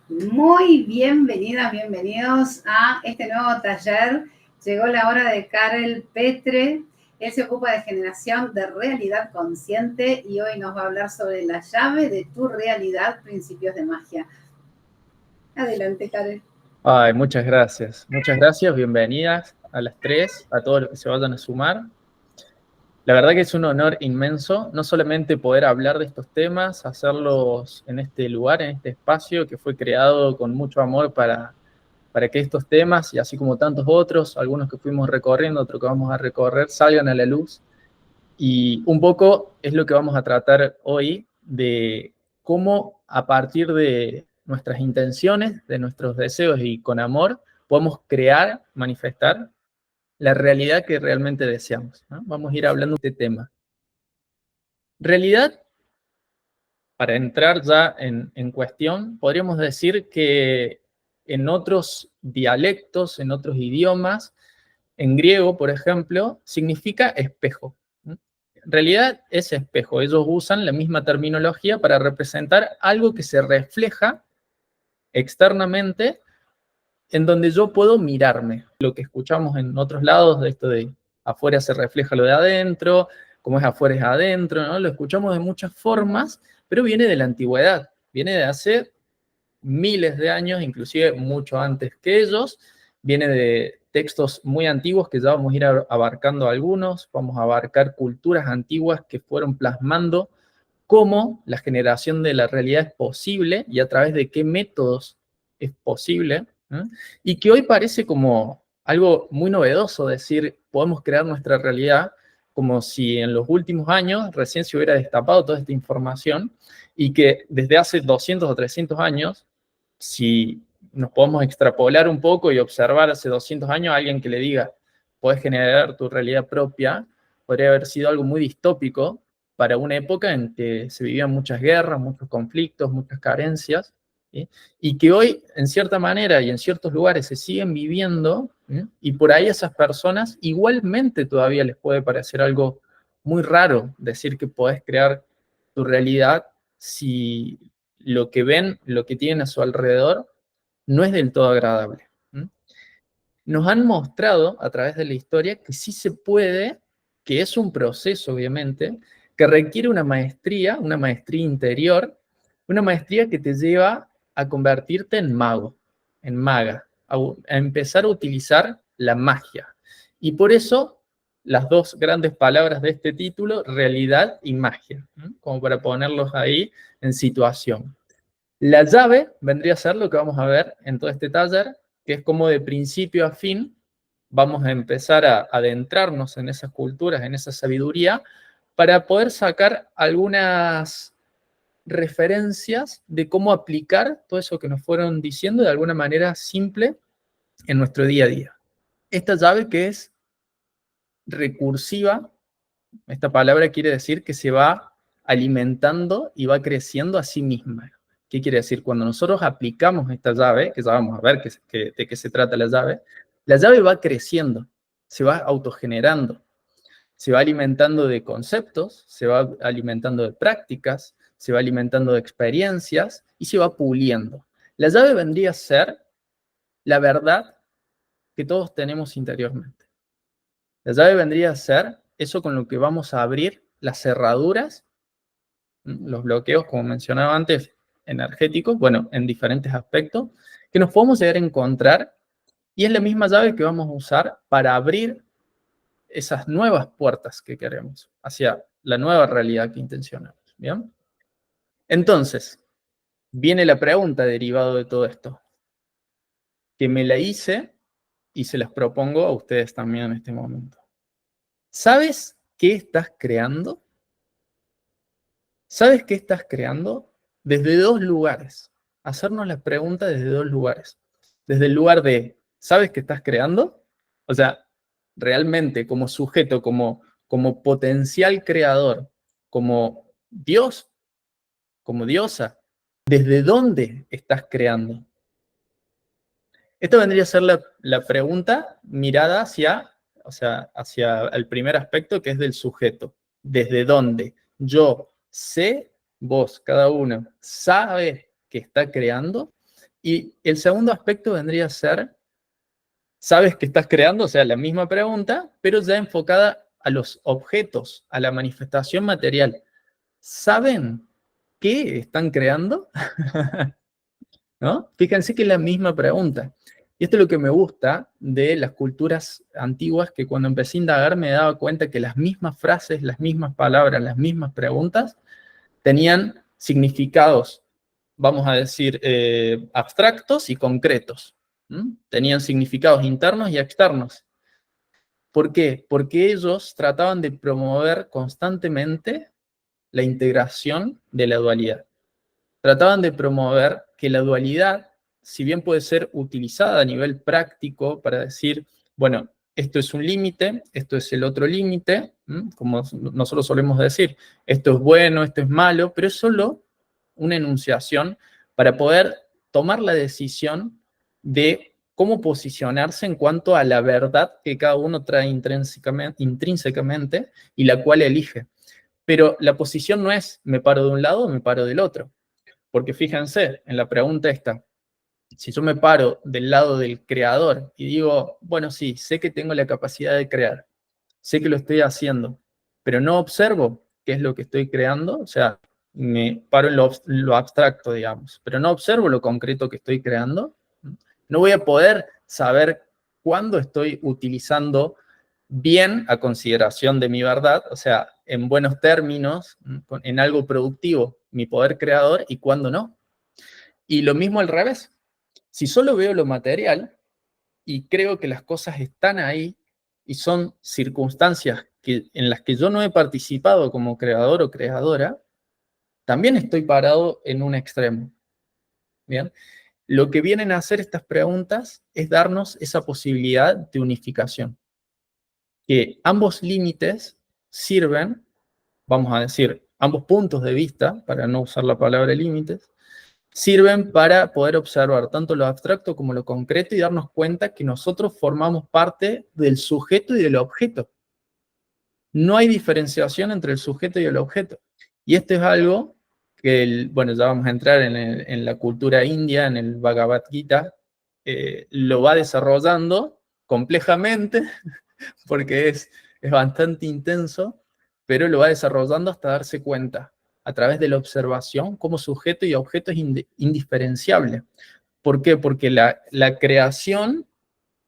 Muy bienvenidas, bienvenidos a este nuevo taller. Llegó la hora de Karel Petre. Él se ocupa de generación de realidad consciente y hoy nos va a hablar sobre la llave de tu realidad, principios de magia. Adelante, Karel. Ay, muchas gracias. Muchas gracias. Bienvenidas a las tres, a todos los que se vayan a sumar. La verdad que es un honor inmenso, no solamente poder hablar de estos temas, hacerlos en este lugar, en este espacio que fue creado con mucho amor para que estos temas, y así como tantos otros, algunos que fuimos recorriendo, otros que vamos a recorrer, salgan a la luz. Y un poco es lo que vamos a tratar hoy, de cómo a partir de nuestras intenciones, de nuestros deseos y con amor, podemos crear, manifestar la realidad que realmente deseamos, ¿no? Vamos a ir hablando de este tema. Realidad, para entrar ya en cuestión, podríamos decir que en otros dialectos, en otros idiomas, en griego, por ejemplo, significa espejo. En realidad es espejo. Ellos usan la misma terminología para representar algo que se refleja externamente en donde yo puedo mirarme. Lo que escuchamos en otros lados de esto de afuera se refleja lo de adentro, como es afuera es adentro, ¿no? Lo escuchamos de muchas formas, pero viene de la antigüedad, viene de hace miles de años, inclusive mucho antes que ellos, viene de textos muy antiguos que ya vamos a ir abarcando algunos, vamos a abarcar culturas antiguas que fueron plasmando cómo la generación de la realidad es posible y a través de qué métodos es posible, ¿eh? Y que hoy parece como algo muy novedoso decir, podemos crear nuestra realidad, como si en los últimos años recién se hubiera destapado toda esta información y que desde hace 200 o 300 años, si nos podemos extrapolar un poco y observar hace 200 años a alguien que le diga, puedes generar tu realidad propia, podría haber sido algo muy distópico para una época en que se vivían muchas guerras, muchos conflictos, muchas carencias, ¿sí? Y que hoy, en cierta manera y en ciertos lugares se siguen viviendo, ¿sí? Y por ahí a esas personas igualmente todavía les puede parecer algo muy raro decir que podés crear tu realidad si lo que ven, lo que tienen a su alrededor, no es del todo agradable. Nos han mostrado a través de la historia que sí se puede, que es un proceso, obviamente, que requiere una maestría interior, una maestría que te lleva a convertirte en mago, en maga, a empezar a utilizar la magia. Y por eso las dos grandes palabras de este título, realidad y magia, como para ponerlos ahí en situación. La llave vendría a ser lo que vamos a ver en todo este taller, que es como de principio a fin vamos a empezar a adentrarnos en esas culturas, en esa sabiduría, para poder sacar algunas referencias de cómo aplicar todo eso que nos fueron diciendo de alguna manera simple en nuestro día a día. Esta llave que es recursiva, esta palabra quiere decir que se va alimentando y va creciendo a sí misma. ¿Qué quiere decir? Cuando nosotros aplicamos esta llave, que ya vamos a ver de qué se trata la llave va creciendo, se va autogenerando, se va alimentando de conceptos, se va alimentando de prácticas, se va alimentando de experiencias y se va puliendo. La llave vendría a ser la verdad que todos tenemos interiormente. La llave vendría a ser eso con lo que vamos a abrir las cerraduras, los bloqueos, como mencionaba antes, energéticos, bueno, en diferentes aspectos, que nos podemos llegar a encontrar, y es la misma llave que vamos a usar para abrir esas nuevas puertas que queremos, hacia la nueva realidad que intencionamos. ¿Bien? Entonces, viene la pregunta derivada de todo esto, que me la hice y se las propongo a ustedes también en este momento. ¿Sabes qué estás creando? ¿Sabes qué estás creando? Desde dos lugares. Hacernos la pregunta desde dos lugares. Desde el lugar de, ¿sabes qué estás creando? O sea, realmente como sujeto, como potencial creador, como Dios, como diosa. ¿Desde dónde estás creando? Esta vendría a ser la pregunta mirada hacia, o sea, hacia el primer aspecto que es del sujeto. ¿Desde dónde? Yo sé, vos, cada uno, sabe que está creando. Y el segundo aspecto vendría a ser, sabes que estás creando, o sea, la misma pregunta, pero ya enfocada a los objetos, a la manifestación material. ¿Saben qué están creando? ¿No? Fíjense que es la misma pregunta. Y esto es lo que me gusta de las culturas antiguas, que cuando empecé a indagar me daba cuenta que las mismas frases, las mismas palabras, las mismas preguntas tenían significados, vamos a decir, abstractos y concretos. Tenían significados internos y externos. ¿Por qué? Porque ellos trataban de promover constantemente la integración de la dualidad. Trataban de promover que la dualidad, si bien puede ser utilizada a nivel práctico para decir, bueno, esto es un límite, esto es el otro límite, como nosotros solemos decir, esto es bueno, esto es malo, pero es solo una enunciación para poder tomar la decisión de cómo posicionarse en cuanto a la verdad que cada uno trae intrínsecamente y la cual elige. Pero la posición no es me paro de un lado o me paro del otro. Porque fíjense, en la pregunta esta, si yo me paro del lado del creador y digo, bueno, sí, sé que tengo la capacidad de crear, sé que lo estoy haciendo, pero no observo qué es lo que estoy creando, o sea, me paro en lo abstracto, digamos, pero no observo lo concreto que estoy creando, no voy a poder saber cuándo estoy utilizando bien a consideración de mi verdad, o sea, en buenos términos, en algo productivo, mi poder creador y cuándo no. Y lo mismo al revés. Si solo veo lo material y creo que las cosas están ahí y son circunstancias en las que yo no he participado como creador o creadora, también estoy parado en un extremo. ¿Bien? Lo que vienen a hacer estas preguntas es darnos esa posibilidad de unificación. Que ambos límites sirven, vamos a decir, ambos puntos de vista, para no usar la palabra límites, sirven para poder observar tanto lo abstracto como lo concreto y darnos cuenta que nosotros formamos parte del sujeto y del objeto. No hay diferenciación entre el sujeto y el objeto. Y esto es algo que, bueno, ya vamos a entrar en la cultura india, en el Bhagavad Gita, lo va desarrollando complejamente, porque es bastante intenso, pero lo va desarrollando hasta darse cuenta, a través de la observación, cómo sujeto y objeto es indiferenciable. ¿Por qué? Porque la creación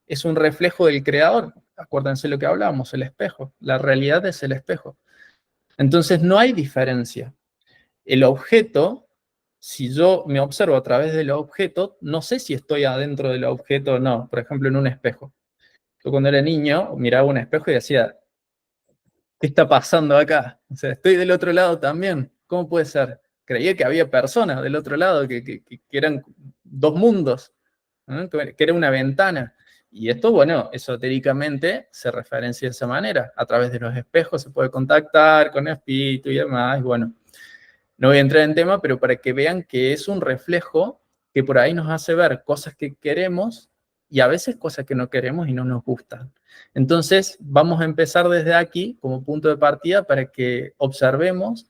es un reflejo del creador. Acuérdense lo que hablábamos, el espejo. La realidad es el espejo. Entonces no hay diferencia. El objeto, si yo me observo a través del objeto, no sé si estoy adentro del objeto o no. Por ejemplo, en un espejo. Yo cuando era niño miraba un espejo y decía, ¿qué está pasando acá? O sea, estoy del otro lado también. ¿Cómo puede ser? Creía que había personas del otro lado, que eran dos mundos, ¿no? Que era una ventana. Y esto, bueno, esotéricamente se referencia de esa manera. A través de los espejos se puede contactar con el espíritu y demás. Y bueno, no voy a entrar en tema, pero para que vean que es un reflejo que por ahí nos hace ver cosas que queremos y a veces cosas que no queremos y no nos gustan. Entonces, vamos a empezar desde aquí como punto de partida para que observemos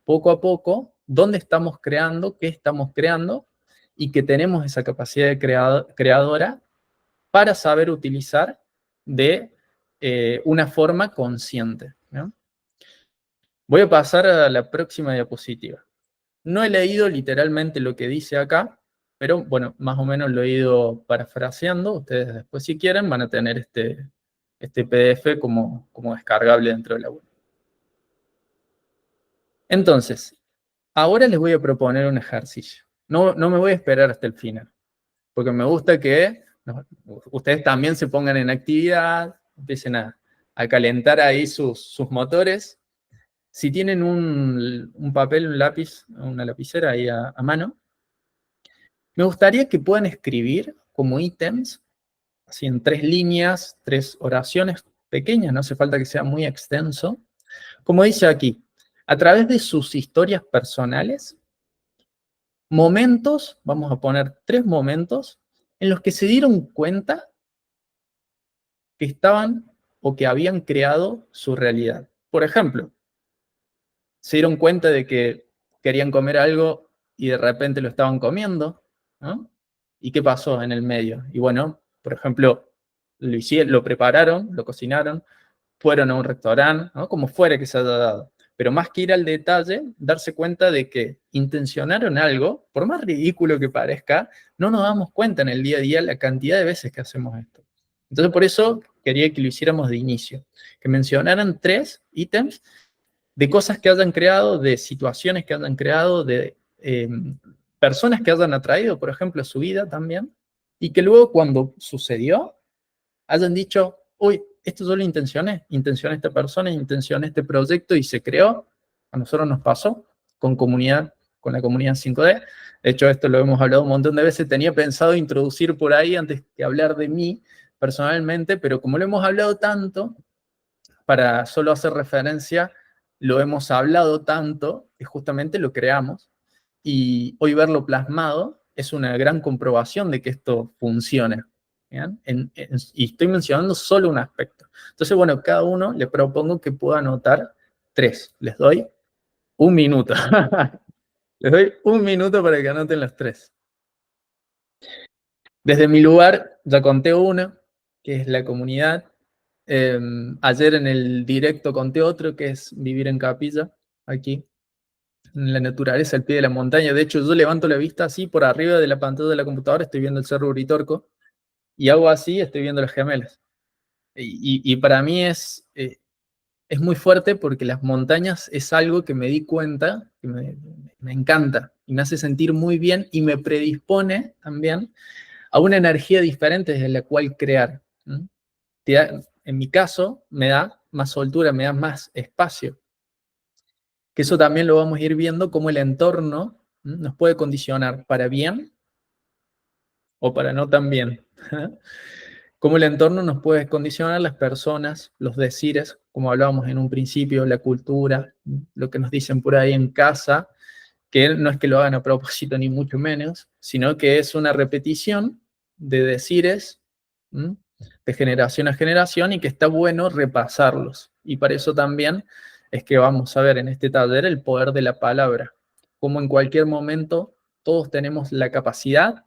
poco a poco dónde estamos creando, qué estamos creando y que tenemos esa capacidad de creadora para saber utilizar de una forma consciente, ¿no? Voy a pasar a la próxima diapositiva. No he leído literalmente lo que dice acá, pero bueno, más o menos lo he ido parafraseando. Ustedes después, si quieren, van a tener este PDF como descargable dentro de la web. Entonces, ahora les voy a proponer un ejercicio. No me voy a esperar hasta el final, porque me gusta que ustedes también se pongan en actividad, empiecen a calentar ahí sus motores. Si tienen un papel, un lápiz, una lapicera ahí a mano, me gustaría que puedan escribir como ítems, así en 3 líneas, 3 oraciones pequeñas, no hace falta que sea muy extenso. Como dice aquí, a través de sus historias personales, momentos, vamos a poner 3 momentos, en los que se dieron cuenta que estaban o que habían creado su realidad. Por ejemplo, se dieron cuenta de que querían comer algo y de repente lo estaban comiendo, ¿no? ¿Y qué pasó en el medio? Y bueno, por ejemplo, lo prepararon, lo cocinaron, fueron a un restaurante, ¿no? Como fuera que se haya dado. Pero más que ir al detalle, darse cuenta de que intencionaron algo, por más ridículo que parezca, no nos damos cuenta en el día a día la cantidad de veces que hacemos esto. Entonces, por eso quería que lo hiciéramos de inicio, que mencionaran 3 ítems de cosas que hayan creado, de situaciones que hayan creado, de personas que hayan atraído, por ejemplo, a su vida también, y que luego cuando sucedió, hayan dicho, uy, esto yo lo intencioné esta persona, intencioné este proyecto y se creó. A nosotros nos pasó con la comunidad 5D. De hecho, esto lo hemos hablado un montón de veces. Tenía pensado introducir por ahí antes que hablar de mí personalmente, pero como lo hemos hablado tanto, para solo hacer referencia, lo hemos hablado tanto que justamente lo creamos. Y hoy verlo plasmado es una gran comprobación de que esto funciona. Y estoy mencionando solo un aspecto. Entonces, bueno, cada uno le propongo que pueda anotar 3. Les doy un minuto. Les doy un minuto para que anoten los 3. Desde mi lugar, ya conté una, que es la comunidad. Ayer en el directo conté otro, que es vivir en capilla, aquí, en la naturaleza, al pie de la montaña. De hecho, yo levanto la vista así, por arriba de la pantalla de la computadora, estoy viendo el Cerro Uritorco, y hago así, estoy viendo las gemelas. Y para mí es muy fuerte porque las montañas es algo que me di cuenta, que me encanta, y me hace sentir muy bien, y me predispone también a una energía diferente desde la cual crear. En mi caso, me da más soltura, me da más espacio. Que eso también lo vamos a ir viendo, cómo el entorno nos puede condicionar para bien o para no tan bien. Cómo el entorno nos puede condicionar, las personas, los decires, como hablábamos en un principio, la cultura, lo que nos dicen por ahí en casa, que no es que lo hagan a propósito ni mucho menos, sino que es una repetición de decires de generación a generación y que está bueno repasarlos. Y para eso también es que vamos a ver en este taller el poder de la palabra, como en cualquier momento todos tenemos la capacidad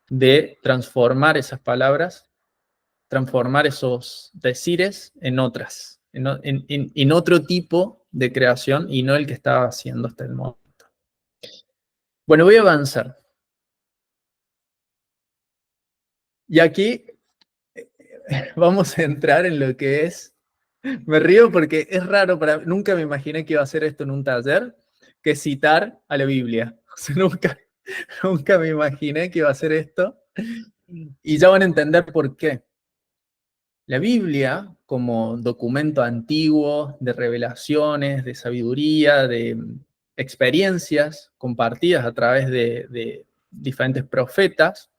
de transformar esas palabras, transformar esos decires en otras, en otro tipo de creación y no el que estaba haciendo hasta el momento. Bueno, voy a avanzar. Y aquí vamos a entrar en lo que es. Me río porque es raro, nunca me imaginé que iba a hacer esto en un taller, que es citar a la Biblia. O sea, nunca me imaginé que iba a hacer esto. Y ya van a entender por qué. La Biblia, como documento antiguo de revelaciones, de sabiduría, de experiencias compartidas a través de diferentes profetas,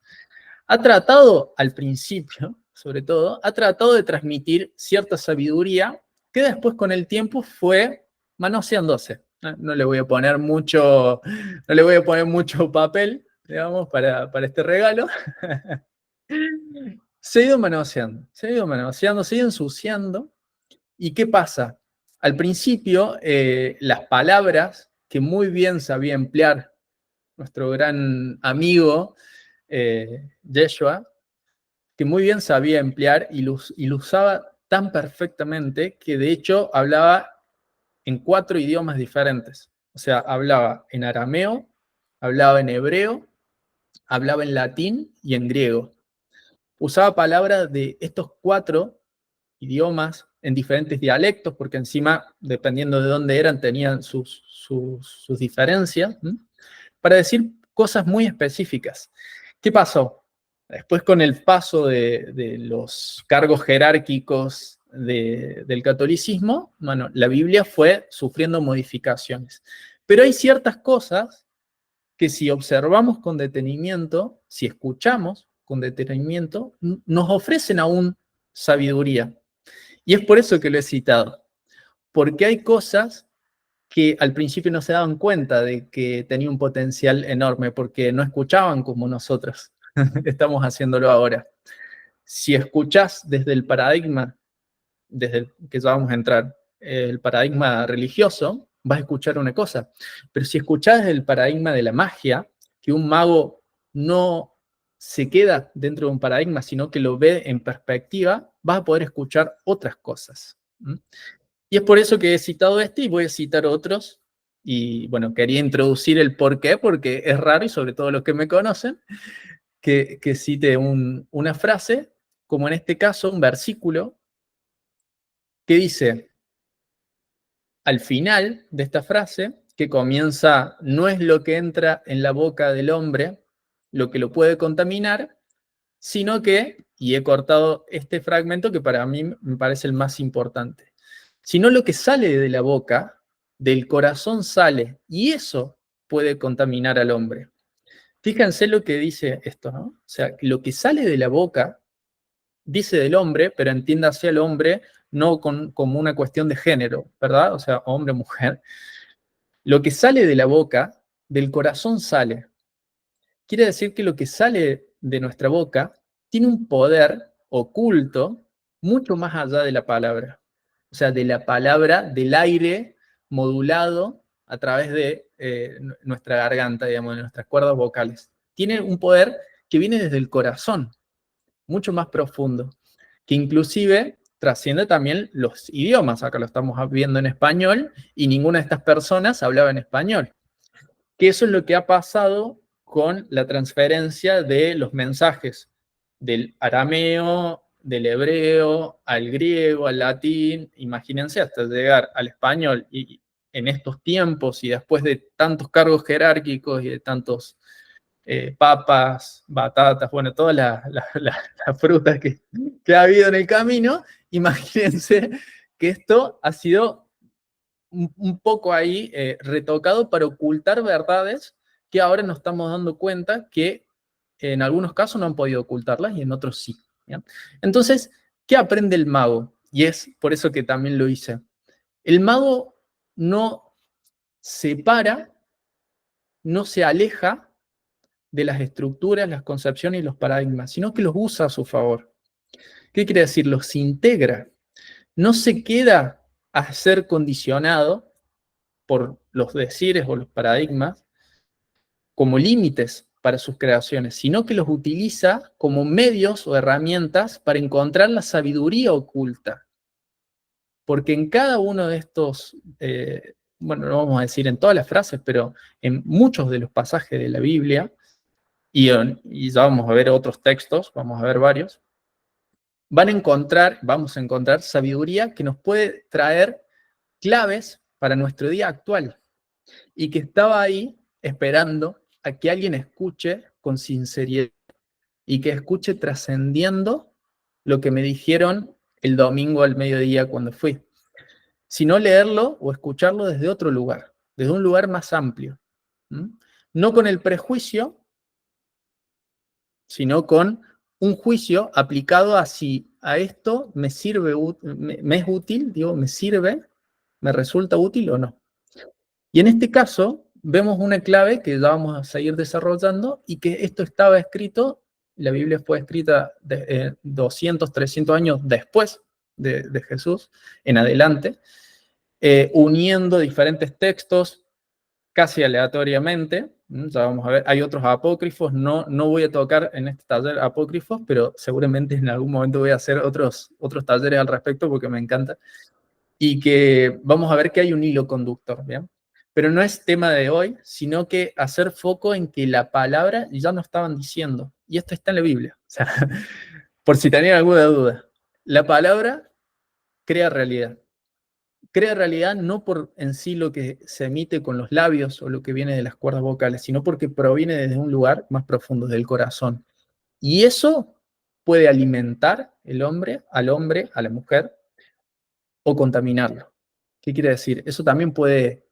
ha tratado al principio, sobre todo, ha tratado de transmitir cierta sabiduría que después con el tiempo fue manoseándose. No le voy a poner mucho papel, digamos, para este regalo. Se ha ido manoseando, se ha ido manoseando, se ha ido ensuciando. ¿Y qué pasa? Al principio, las palabras que muy bien sabía emplear nuestro gran amigo Yeshua, que muy bien sabía emplear y lo usaba tan perfectamente que de hecho hablaba en 4 idiomas diferentes. O sea, hablaba en arameo, hablaba en hebreo, hablaba en latín y en griego. Usaba palabras de estos 4 idiomas en diferentes dialectos, porque encima, dependiendo de dónde eran, tenían sus diferencias, para decir cosas muy específicas. ¿Qué pasó? Después, con el paso de los cargos jerárquicos del catolicismo, bueno, la Biblia fue sufriendo modificaciones. Pero hay ciertas cosas que si observamos con detenimiento, si escuchamos con detenimiento, nos ofrecen aún sabiduría. Y es por eso que lo he citado, porque hay cosas que al principio no se daban cuenta de que tenía un potencial enorme, porque no escuchaban como nosotros estamos haciéndolo ahora. Si escuchás desde el paradigma, desde el que ya vamos a entrar, el paradigma religioso, vas a escuchar una cosa. Pero si escuchás el paradigma de la magia, que un mago no se queda dentro de un paradigma, sino que lo ve en perspectiva, vas a poder escuchar otras cosas. Y es por eso que he citado este y voy a citar otros. Y bueno, quería introducir el por qué, porque es raro, y sobre todo los que me conocen, que cite una frase, como en este caso, un versículo, que dice, al final de esta frase, que comienza, no es lo que entra en la boca del hombre lo que lo puede contaminar, sino que, y he cortado este fragmento que para mí me parece el más importante, sino lo que sale de la boca, del corazón sale, y eso puede contaminar al hombre. Fíjense lo que dice esto, ¿no? O sea, lo que sale de la boca dice del hombre, pero entiéndase al hombre no como una cuestión de género, ¿verdad? O sea, hombre, mujer. Lo que sale de la boca, del corazón sale. Quiere decir que lo que sale de nuestra boca tiene un poder oculto mucho más allá de la palabra. O sea, de la palabra, del aire modulado a través de nuestra garganta, digamos, de nuestras cuerdas vocales. Tiene un poder que viene desde el corazón, mucho más profundo, que inclusive trasciende también los idiomas. Acá lo estamos viendo en español y ninguna de estas personas hablaba en español. Que eso es lo que ha pasado con la transferencia de los mensajes del arameo, del hebreo, al griego, al latín, imagínense hasta llegar al español y en estos tiempos y después de tantos cargos jerárquicos y de tantos papas, batatas, bueno, todas las frutas que ha habido en el camino, imagínense que esto ha sido un poco ahí retocado para ocultar verdades que ahora nos estamos dando cuenta que en algunos casos no han podido ocultarlas y en otros sí. ¿Ya? Entonces, ¿qué aprende el mago? Y es por eso que también lo hice. El mago no separa, no se aleja de las estructuras, las concepciones y los paradigmas, sino que los usa a su favor. ¿Qué quiere decir? Los integra. No se queda a ser condicionado por los decires o los paradigmas como límites para sus creaciones, sino que los utiliza como medios o herramientas para encontrar la sabiduría oculta. Porque en cada uno de estos, bueno, no vamos a decir en todas las frases, pero en muchos de los pasajes de la Biblia, y ya vamos a ver otros textos, vamos a ver varios, vamos a encontrar sabiduría que nos puede traer claves para nuestro día actual y que estaba ahí esperando a que alguien escuche con sinceridad y que escuche trascendiendo lo que me dijeron el domingo al mediodía cuando fui, sino leerlo o escucharlo desde otro lugar, desde un lugar más amplio. No con el prejuicio, sino con un juicio aplicado a si a esto me sirve, me es útil, digo, me sirve, me resulta útil o no. Y en este caso vemos una clave que ya vamos a seguir desarrollando y que esto estaba escrito, la Biblia fue escrita 200, 300 años después de Jesús, en adelante, uniendo diferentes textos casi aleatoriamente. Ya vamos a ver, hay otros apócrifos, no voy a tocar en este taller apócrifos, pero seguramente en algún momento voy a hacer otros talleres al respecto porque me encanta. Y que vamos a ver que hay un hilo conductor, ¿bien? Pero no es tema de hoy, sino que hacer foco en que la palabra ya no estaban diciendo, y esto está en la Biblia, o sea, por si tenían alguna duda. La palabra crea realidad. Crea realidad no por en sí lo que se emite con los labios o lo que viene de las cuerdas vocales, sino porque proviene desde un lugar más profundo, del corazón. Y eso puede alimentar al hombre, a la mujer, o contaminarlo. ¿Qué quiere decir? Eso también puede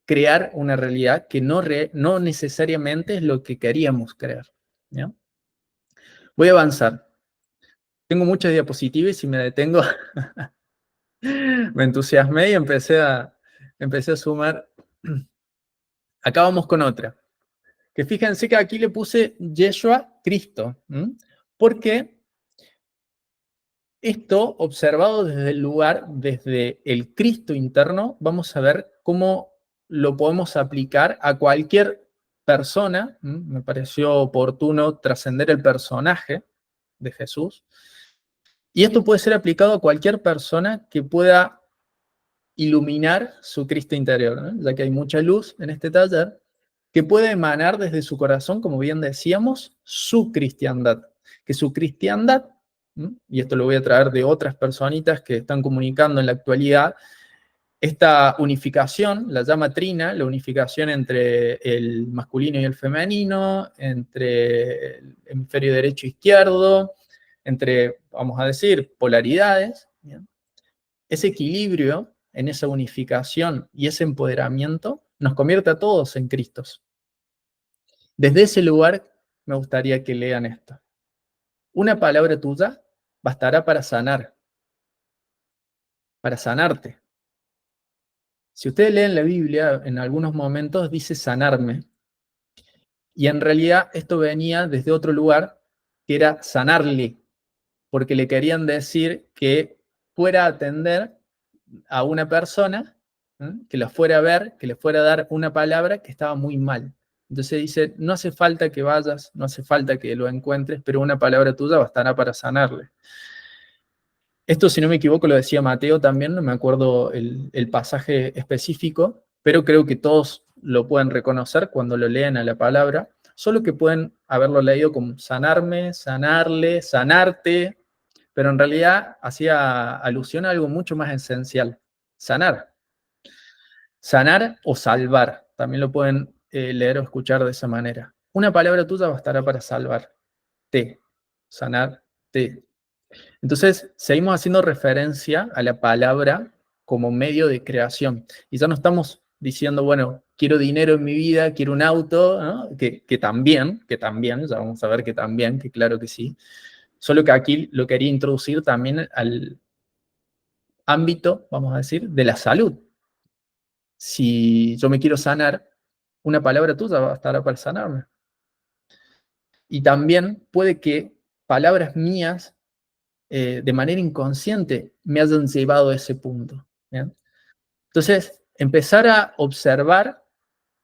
crear una realidad que no necesariamente es lo que queríamos crear. ¿Ya? Voy a avanzar. Tengo muchas diapositivas y si me detengo, me entusiasmé y empecé a sumar. Acá vamos con otra. Que fíjense que aquí le puse Yeshua Cristo. ¿Mm? ¿Por qué? Esto, observado desde el lugar, desde el Cristo interno, vamos a ver cómo lo podemos aplicar a cualquier persona. Me pareció oportuno trascender el personaje de Jesús. Y esto puede ser aplicado a cualquier persona que pueda iluminar su Cristo interior, ¿no? Ya que hay mucha luz en este taller, que puede emanar desde su corazón, como bien decíamos, su cristiandad. Que su cristiandad, y esto lo voy a traer de otras personitas que están comunicando en la actualidad, esta unificación, la llama trina, la unificación entre el masculino y el femenino, entre el hemisferio derecho e izquierdo, entre, vamos a decir, polaridades, ¿bien? Ese equilibrio en esa unificación y ese empoderamiento nos convierte a todos en Cristos. Desde ese lugar me gustaría que lean esto. Una palabra tuya bastará para sanar, para sanarte. Si ustedes leen la Biblia, en algunos momentos dice sanarme. Y en realidad esto venía desde otro lugar, que era sanarle, porque le querían decir que fuera a atender a una persona, que la fuera a ver, que le fuera a dar una palabra que estaba muy mal. Entonces dice, no hace falta que vayas, no hace falta que lo encuentres, pero una palabra tuya bastará para sanarle. Esto, si no me equivoco, lo decía Mateo también, no me acuerdo el pasaje específico, pero creo que todos lo pueden reconocer cuando lo leen a la palabra, solo que pueden haberlo leído como sanarme, sanarle, sanarte, pero en realidad hacía alusión a algo mucho más esencial, sanar. Sanar o salvar, también lo pueden leer o escuchar de esa manera. Una palabra tuya bastará para salvarte, sanarte. Entonces, seguimos haciendo referencia a la palabra como medio de creación. Y ya no estamos diciendo, bueno, quiero dinero en mi vida, quiero un auto, ¿no? que también, ya vamos a ver que también, que claro que sí. Solo que aquí lo quería introducir también al ámbito, vamos a decir, de la salud. Si yo me quiero sanar, una palabra tuya bastará para sanarme. Y también puede que palabras mías de manera inconsciente me hayan llevado a ese punto. ¿Bien? Entonces, empezar a observar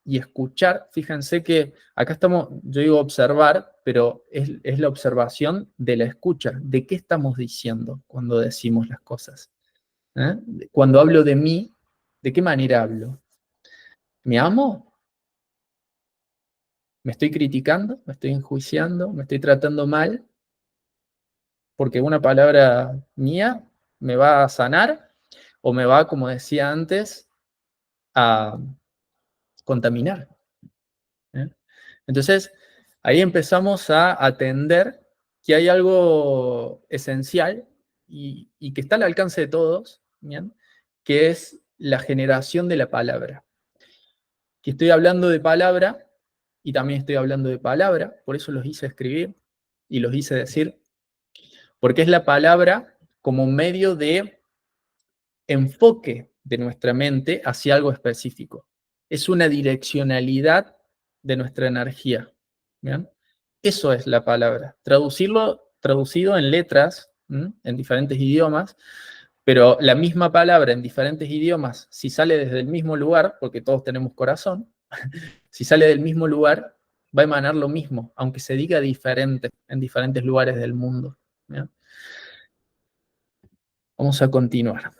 y escuchar, fíjense que acá estamos, yo digo observar, pero es la observación de la escucha, de qué estamos diciendo cuando decimos las cosas. ¿Eh? Cuando hablo de mí, ¿de qué manera hablo? ¿Me amo? ¿Me estoy criticando? ¿Me estoy enjuiciando? ¿Me estoy tratando mal? Porque una palabra mía me va a sanar o me va, como decía antes, a contaminar. ¿Eh? Entonces, ahí empezamos a atender que hay algo esencial y que está al alcance de todos, ¿bien? Que es la generación de la palabra. Que estoy hablando de palabra y también estoy hablando de palabra, por eso los hice escribir y los hice decir, porque es la palabra como medio de enfoque de nuestra mente hacia algo específico. Es una direccionalidad de nuestra energía. ¿Bien? Eso es la palabra. Traducido en letras, en diferentes idiomas, pero la misma palabra en diferentes idiomas, si sale desde el mismo lugar, porque todos tenemos corazón, si sale del mismo lugar, va a emanar lo mismo, aunque se diga diferente en diferentes lugares del mundo. ¿Bien? Vamos a continuar.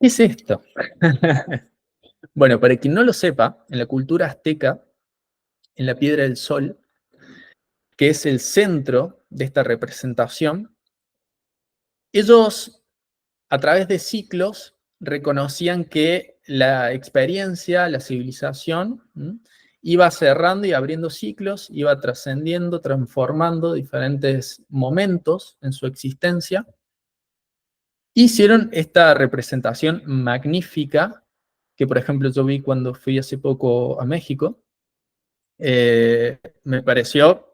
¿Qué es esto? Bueno, para quien no lo sepa, en la cultura azteca, en la piedra del sol, que es el centro de esta representación, ellos, a través de ciclos, reconocían que la experiencia, la civilización, iba cerrando y abriendo ciclos, iba trascendiendo, transformando diferentes momentos en su existencia. Hicieron esta representación magnífica, que por ejemplo yo vi cuando fui hace poco a México. Me pareció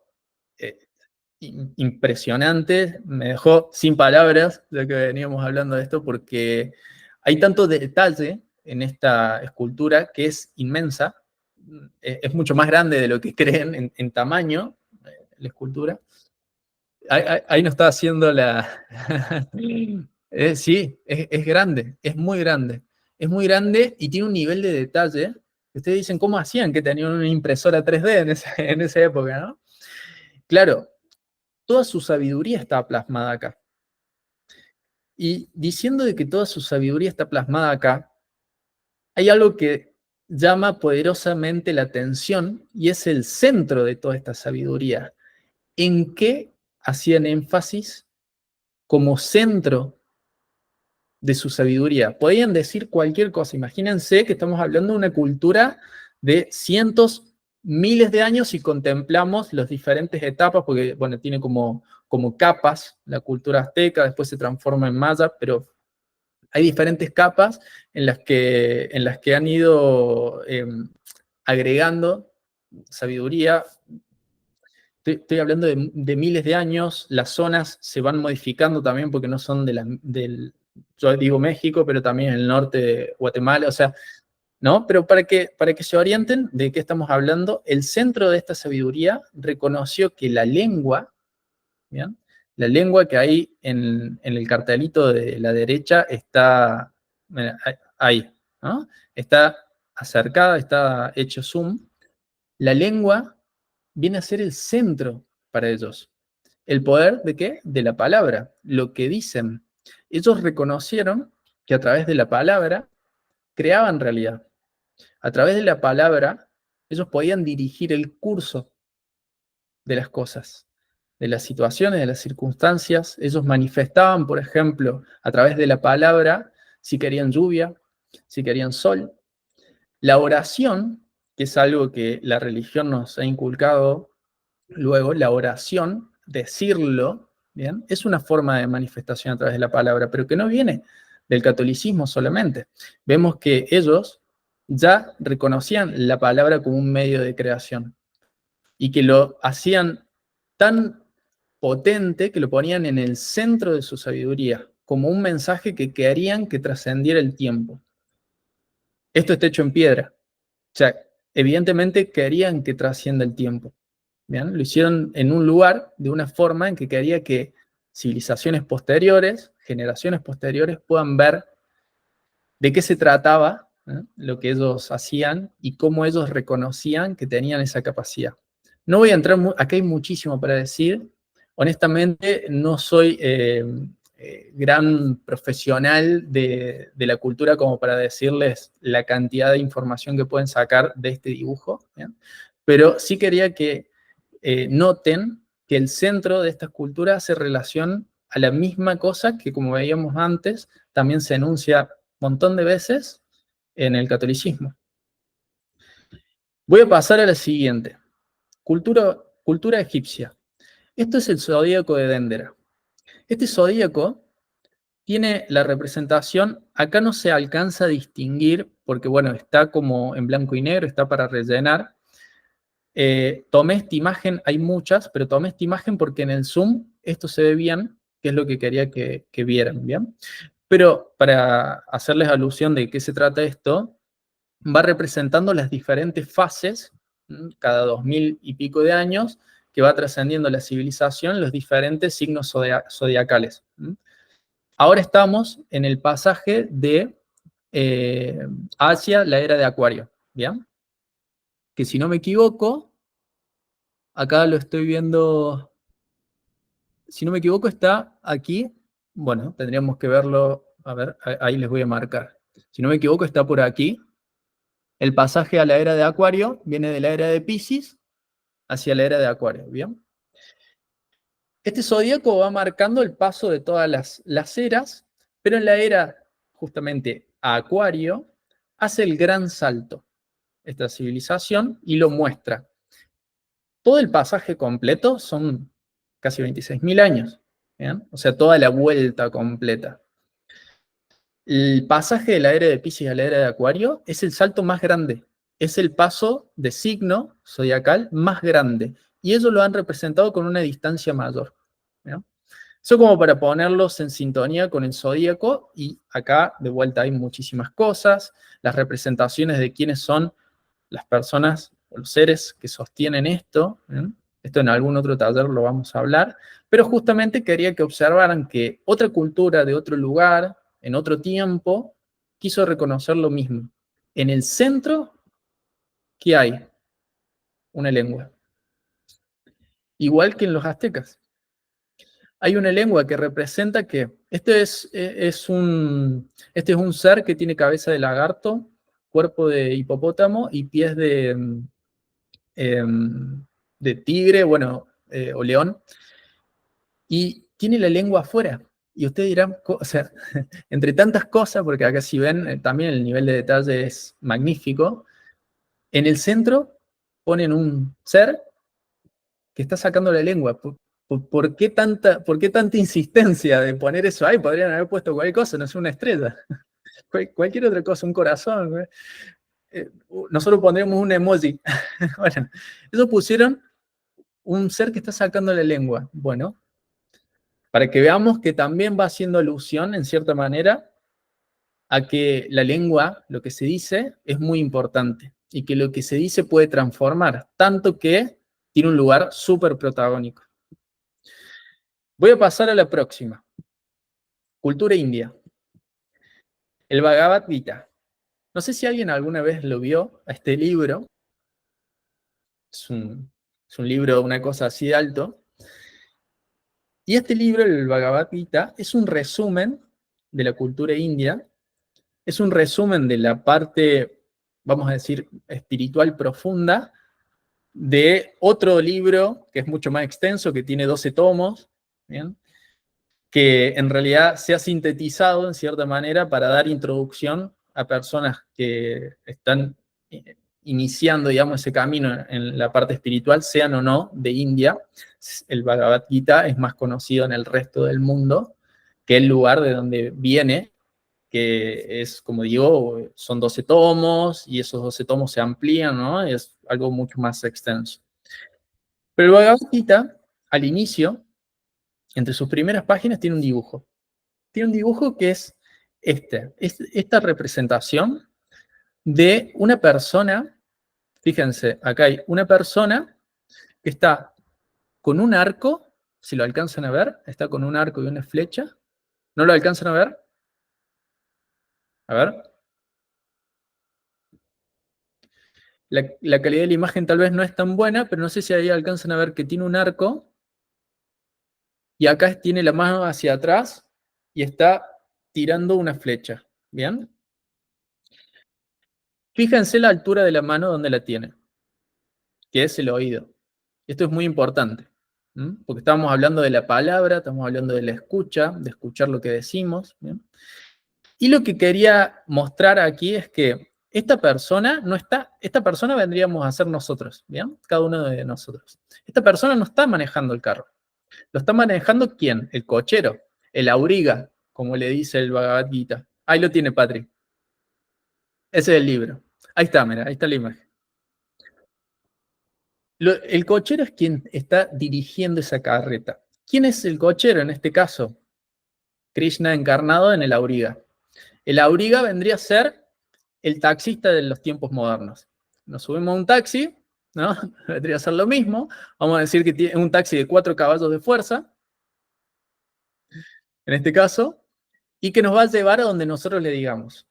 impresionante, me dejó sin palabras, ya que veníamos hablando de esto, porque hay tanto detalle en esta escultura que es inmensa, es mucho más grande de lo que creen en tamaño, la escultura. Ahí nos está haciendo la... sí, es grande, es muy grande. Es muy grande y tiene un nivel de detalle. Ustedes dicen, ¿cómo hacían que tenían una impresora 3D en esa época, ¿no? Claro, toda su sabiduría está plasmada acá. Y diciendo de que toda su sabiduría está plasmada acá, hay algo que llama poderosamente la atención y es el centro de toda esta sabiduría. ¿En qué hacían énfasis como centro de su sabiduría? Podían decir cualquier cosa. Imagínense que estamos hablando de una cultura de cientos, miles de años y contemplamos las diferentes etapas, porque, bueno, tiene como capas la cultura azteca, después se transforma en maya, pero hay diferentes capas en las que han ido agregando sabiduría. Estoy hablando de miles de años, las zonas se van modificando también porque no son yo digo México, pero también el norte de Guatemala, o sea, ¿no? Pero para que se orienten de qué estamos hablando, el centro de esta sabiduría reconoció que la lengua, ¿bien? La lengua que hay en el cartelito de la derecha está mira, ahí, ¿no? Está acercada, está hecho zoom. La lengua viene a ser el centro para ellos. ¿El poder de qué? De la palabra, lo que dicen. Ellos reconocieron que a través de la palabra creaban realidad. A través de la palabra, ellos podían dirigir el curso de las cosas, de las situaciones, de las circunstancias. Ellos manifestaban, por ejemplo, a través de la palabra, si querían lluvia, si querían sol. La oración, que es algo que la religión nos ha inculcado luego, la oración, decirlo, ¿bien? Es una forma de manifestación a través de la palabra, pero que no viene del catolicismo solamente. Vemos que ellos ya reconocían la palabra como un medio de creación y que lo hacían tan potente que lo ponían en el centro de su sabiduría, como un mensaje que querían que trascendiera el tiempo. Esto está hecho en piedra. O sea, evidentemente querían que trascienda el tiempo. ¿Bien? Lo hicieron en un lugar de una forma en que quería que civilizaciones posteriores, generaciones posteriores, puedan ver de qué se trataba, ¿eh? Lo que ellos hacían y cómo ellos reconocían que tenían esa capacidad. No voy a entrar, acá hay muchísimo para decir. Honestamente, no soy gran profesional de la cultura como para decirles la cantidad de información que pueden sacar de este dibujo, ¿bien? Pero sí quería que noten que el centro de esta escultura hace relación a la misma cosa que, como veíamos antes, también se enuncia un montón de veces en el catolicismo. Voy a pasar a la siguiente. Cultura egipcia. Esto es el zodíaco de Dendera. Este zodíaco tiene la representación, acá no se alcanza a distinguir, porque bueno, está como en blanco y negro, está para rellenar. Tomé esta imagen, hay muchas, pero tomé esta imagen porque en el zoom esto se ve bien, que es lo que quería que vieran, ¿bien? Pero para hacerles alusión de qué se trata esto, va representando las diferentes fases, cada 2000 y pico de años, que va trascendiendo la civilización, los diferentes signos zodiacales. Ahora estamos en el pasaje de hacia la era de Acuario, ¿bien? Que si no me equivoco, acá lo estoy viendo, si no me equivoco está aquí, bueno, tendríamos que verlo, a ver, ahí les voy a marcar. Si no me equivoco está por aquí. El pasaje a la era de Acuario viene de la era de Piscis hacia la era de Acuario, ¿bien? Este zodíaco va marcando el paso de todas las eras, pero en la era justamente a Acuario hace el gran salto esta civilización y lo muestra. Todo el pasaje completo son casi 26.000 años, ¿bien? O sea, toda la vuelta completa. El pasaje de la era de Piscis a la era de Acuario es el salto más grande, es el paso de signo zodiacal más grande, y ellos lo han representado con una distancia mayor, ¿bien? Eso como para ponerlos en sintonía con el zodíaco, y acá de vuelta hay muchísimas cosas, las representaciones de quiénes son las personas o los seres que sostienen esto, ¿bien? Esto en algún otro taller lo vamos a hablar, pero justamente quería que observaran que otra cultura de otro lugar, en otro tiempo, quiso reconocer lo mismo. En el centro, ¿qué hay? Una lengua. Igual que en los aztecas. Hay una lengua que representa que este es un ser que tiene cabeza de lagarto, cuerpo de hipopótamo y pies de tigre, bueno, o león, y tiene la lengua afuera. Y ustedes dirán, o sea, entre tantas cosas, porque acá si ven, también el nivel de detalle es magnífico, en el centro ponen un ser que está sacando la lengua. ¿Por qué tanta insistencia de poner eso ahí? Podrían haber puesto cualquier cosa, no sé, una estrella. Cualquier otra cosa, un corazón. Nosotros pondríamos un emoji. Bueno, ellos pusieron un ser que está sacando la lengua. Bueno, para que veamos que también va haciendo alusión, en cierta manera, a que la lengua, lo que se dice, es muy importante y que lo que se dice puede transformar, tanto que tiene un lugar súper protagónico. Voy a pasar a la próxima. Cultura india. El Bhagavad Gita. No sé si alguien alguna vez lo vio, a este libro. Es un libro, una cosa así de alto. Y este libro, el Bhagavad Gita, es un resumen de la cultura india, es un resumen de la parte, vamos a decir, espiritual profunda de otro libro que es mucho más extenso, que tiene 12 tomos, ¿bien? Que en realidad se ha sintetizado en cierta manera para dar introducción a personas que están iniciando, digamos, ese camino en la parte espiritual, sean o no de India. El Bhagavad Gita es más conocido en el resto del mundo que el lugar de donde viene, que es, como digo, son 12 tomos, y esos 12 tomos se amplían, ¿no? Es algo mucho más extenso. Pero el Bhagavad Gita, al inicio, entre sus primeras páginas, tiene un dibujo. Tiene un dibujo que es esta representación de una persona. Fíjense, acá hay una persona que está con un arco, si lo alcanzan a ver, está con un arco y una flecha. ¿No lo alcanzan a ver? A ver. La calidad de la imagen tal vez no es tan buena, pero no sé si ahí alcanzan a ver que tiene un arco y acá tiene la mano hacia atrás y está tirando una flecha. ¿Bien? Fíjense la altura de la mano donde la tiene, que es el oído. Esto es muy importante, porque estamos hablando de la palabra, estamos hablando de la escucha, de escuchar lo que decimos. ¿Bien? Y lo que quería mostrar aquí es que esta persona no está, esta persona vendríamos a ser nosotros, ¿bien? Cada uno de nosotros. Esta persona no está manejando el carro. ¿Lo está manejando quién? El cochero, el auriga, como le dice el Bhagavad Gita. Ahí lo tiene Patrick. Ese es el libro. Ahí está, mira, ahí está la imagen. El cochero es quien está dirigiendo esa carreta. ¿Quién es el cochero en este caso? Krishna encarnado en el auriga. El auriga vendría a ser el taxista de los tiempos modernos. Nos subimos a un taxi, ¿no? Vendría a ser lo mismo. Vamos a decir que tiene un taxi de 4 caballos de fuerza, en este caso, y que nos va a llevar a donde nosotros le digamos.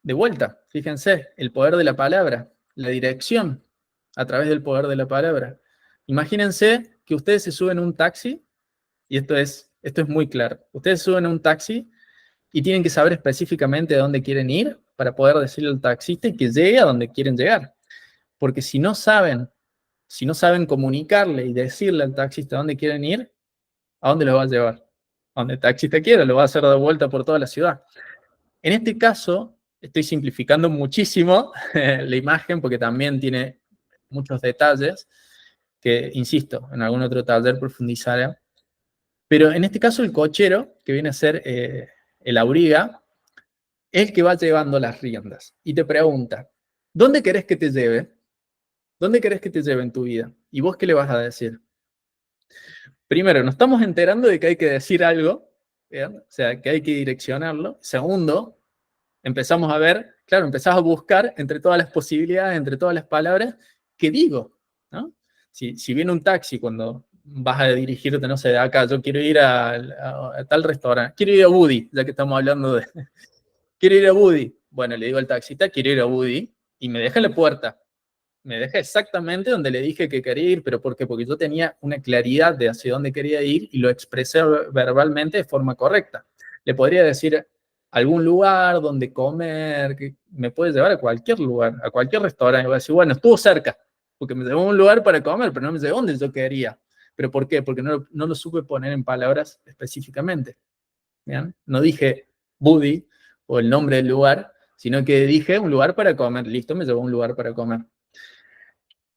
De vuelta, fíjense, el poder de la palabra, la dirección a través del poder de la palabra. Imagínense que ustedes se suben a un taxi, y esto es muy claro. Ustedes se suben a un taxi y tienen que saber específicamente a dónde quieren ir para poder decirle al taxista que llegue a donde quieren llegar. Porque si no saben comunicarle y decirle al taxista a dónde quieren ir, ¿a dónde lo va a llevar? A donde el taxista quiera, lo va a hacer de vuelta por toda la ciudad. En este caso, estoy simplificando muchísimo la imagen porque también tiene muchos detalles que, insisto, en algún otro taller profundizaré. Pero en este caso el cochero, que viene a ser el auriga, es el que va llevando las riendas. Y te pregunta, ¿dónde querés que te lleve? ¿Dónde querés que te lleve en tu vida? ¿Y vos qué le vas a decir? Primero, nos estamos enterando de que hay que decir algo, ¿bien? O sea, que hay que direccionarlo. Segundo, empezamos a ver, claro, empezás a buscar entre todas las posibilidades, entre todas las palabras, ¿qué digo? ¿No? Si viene un taxi cuando vas a dirigirte, no sé, de acá, yo quiero ir a tal restaurante, quiero ir a Woody, ya que estamos hablando de, quiero ir a Woody. Bueno, le digo al taxista, quiero ir a Woody, y me deja en la puerta. Me deja exactamente donde le dije que quería ir, pero ¿por qué? Porque yo tenía una claridad de hacia dónde quería ir y lo expresé verbalmente de forma correcta. Le podría decir algún lugar donde comer, que me puede llevar a cualquier lugar, a cualquier restaurante. Y voy a decir, bueno, estuvo cerca, porque me llevó a un lugar para comer, pero no me llevó donde yo quería. ¿Pero por qué? Porque no lo supe poner en palabras específicamente. ¿Bien? No dije Buddy o el nombre del lugar, sino que dije un lugar para comer. Listo, me llevó a un lugar para comer.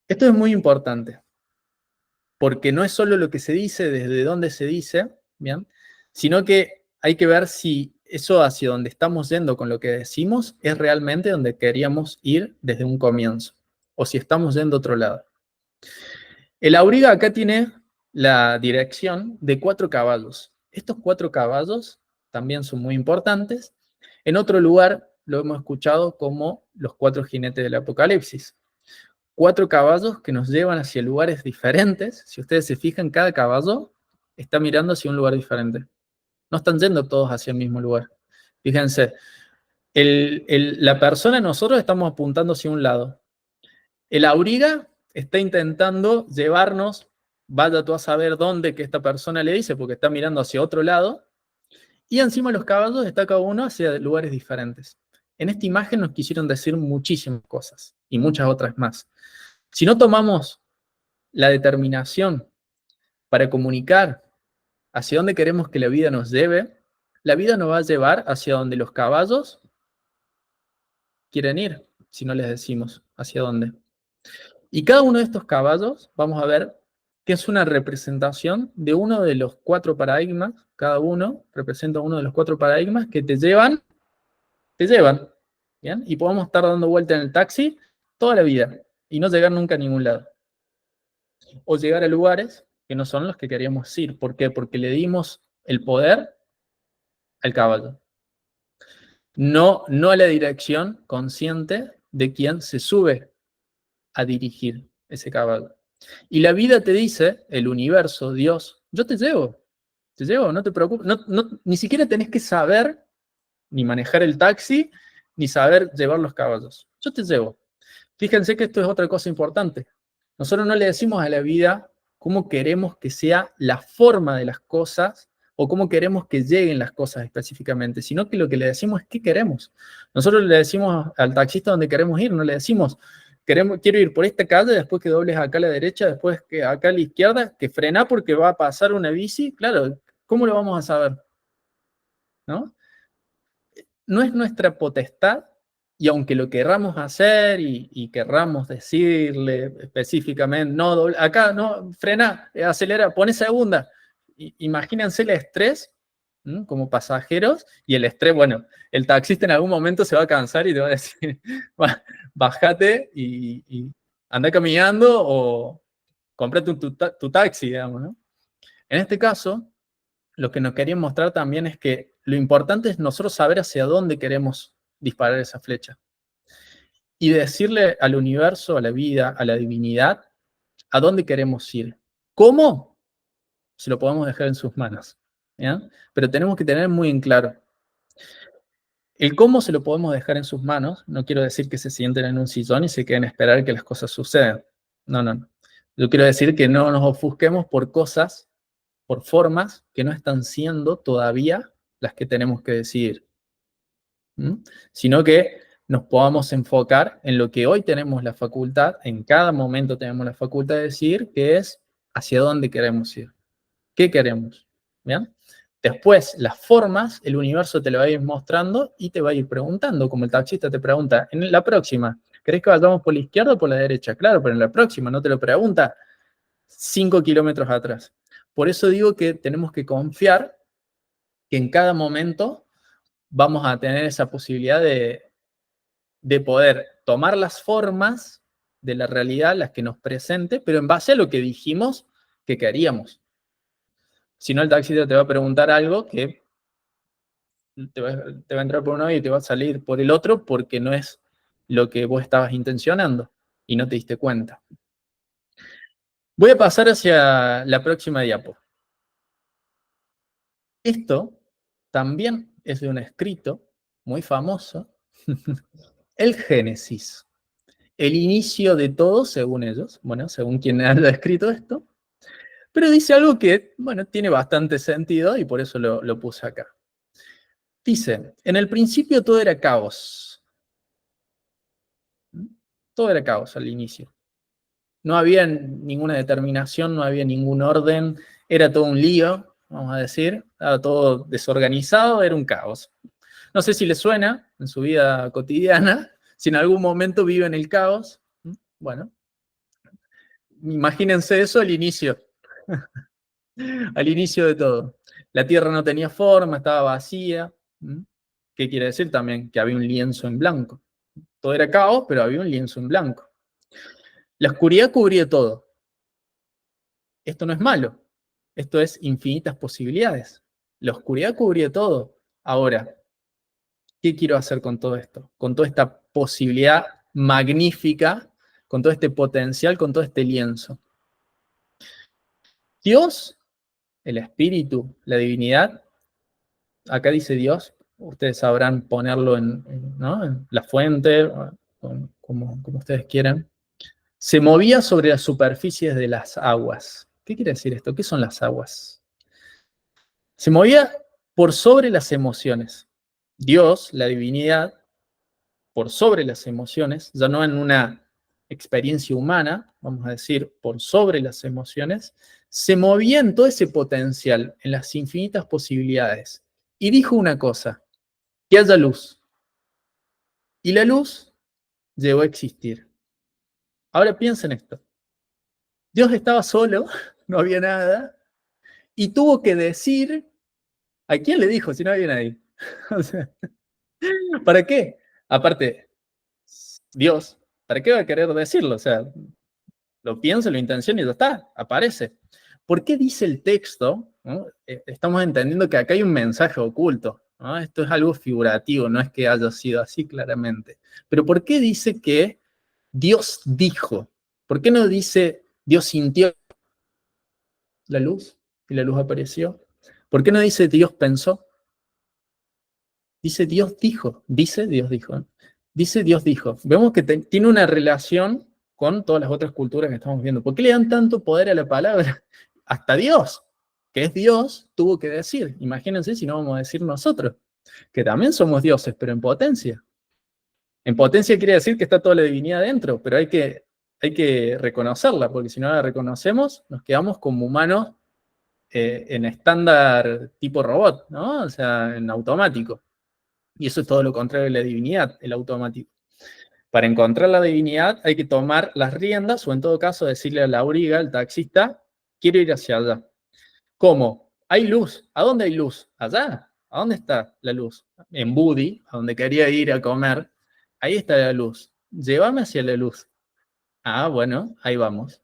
Esto es muy importante, porque no es solo lo que se dice, desde dónde se dice, ¿bien? Sino que hay que ver si eso hacia donde estamos yendo con lo que decimos es realmente donde queríamos ir desde un comienzo, o si estamos yendo a otro lado. El auriga acá tiene la dirección de 4 caballos. Estos 4 caballos también son muy importantes. En otro lugar lo hemos escuchado como los 4 jinetes del Apocalipsis. 4 caballos que nos llevan hacia lugares diferentes. Si ustedes se fijan, cada caballo está mirando hacia un lugar diferente. No están yendo todos hacia el mismo lugar. Fíjense, la persona, nosotros estamos apuntando hacia un lado. El auriga está intentando llevarnos, vaya tú a saber dónde que esta persona le dice, porque está mirando hacia otro lado. Y encima los caballos está cada uno hacia lugares diferentes. En esta imagen nos quisieron decir muchísimas cosas y muchas otras más. Si no tomamos la determinación para comunicar hacia dónde queremos que la vida nos lleve, la vida nos va a llevar hacia donde los caballos quieren ir, si no les decimos hacia dónde. Y cada uno de estos caballos, vamos a ver que es una representación de uno de los 4 paradigmas, cada uno representa uno de los 4 paradigmas que te llevan, ¿bien? Y podemos estar dando vuelta en el taxi toda la vida y no llegar nunca a ningún lado. O llegar a lugares que no son los que queríamos ir. ¿Por qué? Porque le dimos el poder al caballo. No a la dirección consciente de quien se sube a dirigir ese caballo. Y la vida te dice, el universo, Dios, yo te llevo, no te preocupes, ni siquiera tenés que saber ni manejar el taxi, ni saber llevar los caballos. Yo te llevo. Fíjense que esto es otra cosa importante. Nosotros no le decimos a la vida cómo queremos que sea la forma de las cosas o cómo queremos que lleguen las cosas específicamente, sino que lo que le decimos es qué queremos. Nosotros le decimos al taxista dónde queremos ir, no le decimos, quiero ir por esta calle, después que dobles acá a la derecha, después que acá a la izquierda, que frena porque va a pasar una bici. Claro, ¿cómo lo vamos a saber? ¿No? No es nuestra potestad, y aunque lo querramos hacer y querramos decirle específicamente, no, acá, no, frena, acelera, pone segunda. Imagínense el estrés, ¿no? Como pasajeros, y el estrés, bueno, el taxista en algún momento se va a cansar y te va a decir, bájate y anda caminando o cómprate tu taxi, digamos, ¿no? En este caso, lo que nos quería mostrar también es que lo importante es nosotros saber hacia dónde queremos disparar esa flecha. Y decirle al universo, a la vida, a la divinidad, a dónde queremos ir. ¿Cómo? Se lo podemos dejar en sus manos. ¿Ya? Pero tenemos que tener muy en claro. El cómo se lo podemos dejar en sus manos, no quiero decir que se sienten en un sillón y se queden a esperar que las cosas sucedan. No. Yo quiero decir que no nos ofusquemos por cosas, por formas que no están siendo todavía las que tenemos que decidir. Sino que nos podamos enfocar en lo que hoy tenemos la facultad, en cada momento tenemos la facultad de decidir, que es hacia dónde queremos ir, qué queremos. ¿Bien? Después, las formas, el universo te lo va a ir mostrando y te va a ir preguntando, como el taxista te pregunta, en la próxima, ¿querés que vayamos por la izquierda o por la derecha? Claro, pero en la próxima no te lo pregunta 5 kilómetros atrás. Por eso digo que tenemos que confiar que en cada momento vamos a tener esa posibilidad de poder tomar las formas de la realidad, las que nos presente, pero en base a lo que dijimos que queríamos. Si no, el taxista te va a preguntar algo que te va a entrar por un oído y te va a salir por el otro porque no es lo que vos estabas intencionando y no te diste cuenta. Voy a pasar hacia la próxima diapo. Esto también es de un escrito muy famoso, el Génesis. El inicio de todo, según ellos, bueno, según quien haya escrito esto, pero dice algo que, bueno, tiene bastante sentido y por eso lo puse acá. Dice, en el principio todo era caos. Todo era caos al inicio. No había ninguna determinación, no había ningún orden, era todo un lío, vamos a decir, estaba todo desorganizado, era un caos. No sé si les suena en su vida cotidiana, si en algún momento viven el caos. Bueno, imagínense eso al inicio de todo. La tierra no tenía forma, estaba vacía. ¿Qué quiere decir también? Que había un lienzo en blanco. Todo era caos, pero había un lienzo en blanco. La oscuridad cubría todo. Esto no es malo. Esto es infinitas posibilidades. La oscuridad cubría todo. Ahora, ¿qué quiero hacer con todo esto? Con toda esta posibilidad magnífica, con todo este potencial, con todo este lienzo. Dios, el espíritu, la divinidad, acá dice Dios, ustedes sabrán ponerlo ¿no? En la fuente, como ustedes quieran, se movía sobre las superficies de las aguas. ¿Qué quiere decir esto? ¿Qué son las aguas? Se movía por sobre las emociones. Dios, la divinidad, por sobre las emociones, ya no en una experiencia humana, vamos a decir, por sobre las emociones, se movía en todo ese potencial, en las infinitas posibilidades. Y dijo una cosa, que haya luz. Y la luz llegó a existir. Ahora piensen esto. Dios estaba solo, no había nada, y tuvo que decir, ¿a quién le dijo si no había nadie? O sea, ¿para qué? Aparte, Dios, ¿para qué va a querer decirlo? O sea, lo piensa, lo intenciona y ya está, aparece. ¿Por qué dice el texto? ¿No? Estamos entendiendo que acá hay un mensaje oculto, ¿no? Esto es algo figurativo, no es que haya sido así claramente. Pero ¿por qué dice que Dios dijo? ¿Por qué no dice Dios sintió la luz y la luz apareció? ¿Por qué no dice Dios pensó? Dice Dios dijo, dice Dios dijo. ¿Eh? Dice Dios dijo. Vemos que tiene una relación con todas las otras culturas que estamos viendo. ¿Por qué le dan tanto poder a la palabra? Hasta Dios, que es Dios, tuvo que decir. Imagínense si no vamos a decir nosotros, que también somos dioses, pero en potencia. En potencia quiere decir que está toda la divinidad dentro, pero hay que reconocerla, porque si no la reconocemos, nos quedamos como humanos en estándar tipo robot, ¿no? O sea, en automático. Y eso es todo lo contrario de la divinidad, el automático. Para encontrar la divinidad hay que tomar las riendas o en todo caso decirle a la auriga, el taxista, quiero ir hacia allá. ¿Cómo? Hay luz. ¿A dónde hay luz? Allá. ¿A dónde está la luz? En Budi, a donde quería ir a comer. Ahí está la luz. Llévame hacia la luz. Ah, bueno, ahí vamos.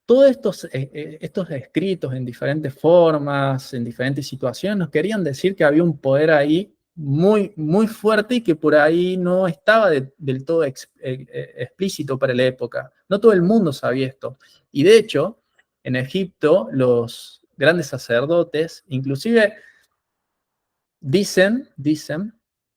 Todos estos escritos en diferentes formas, en diferentes situaciones, nos querían decir que había un poder ahí muy, muy fuerte y que por ahí no estaba del todo explícito para la época. No todo el mundo sabía esto. Y de hecho, en Egipto, los grandes sacerdotes, inclusive dicen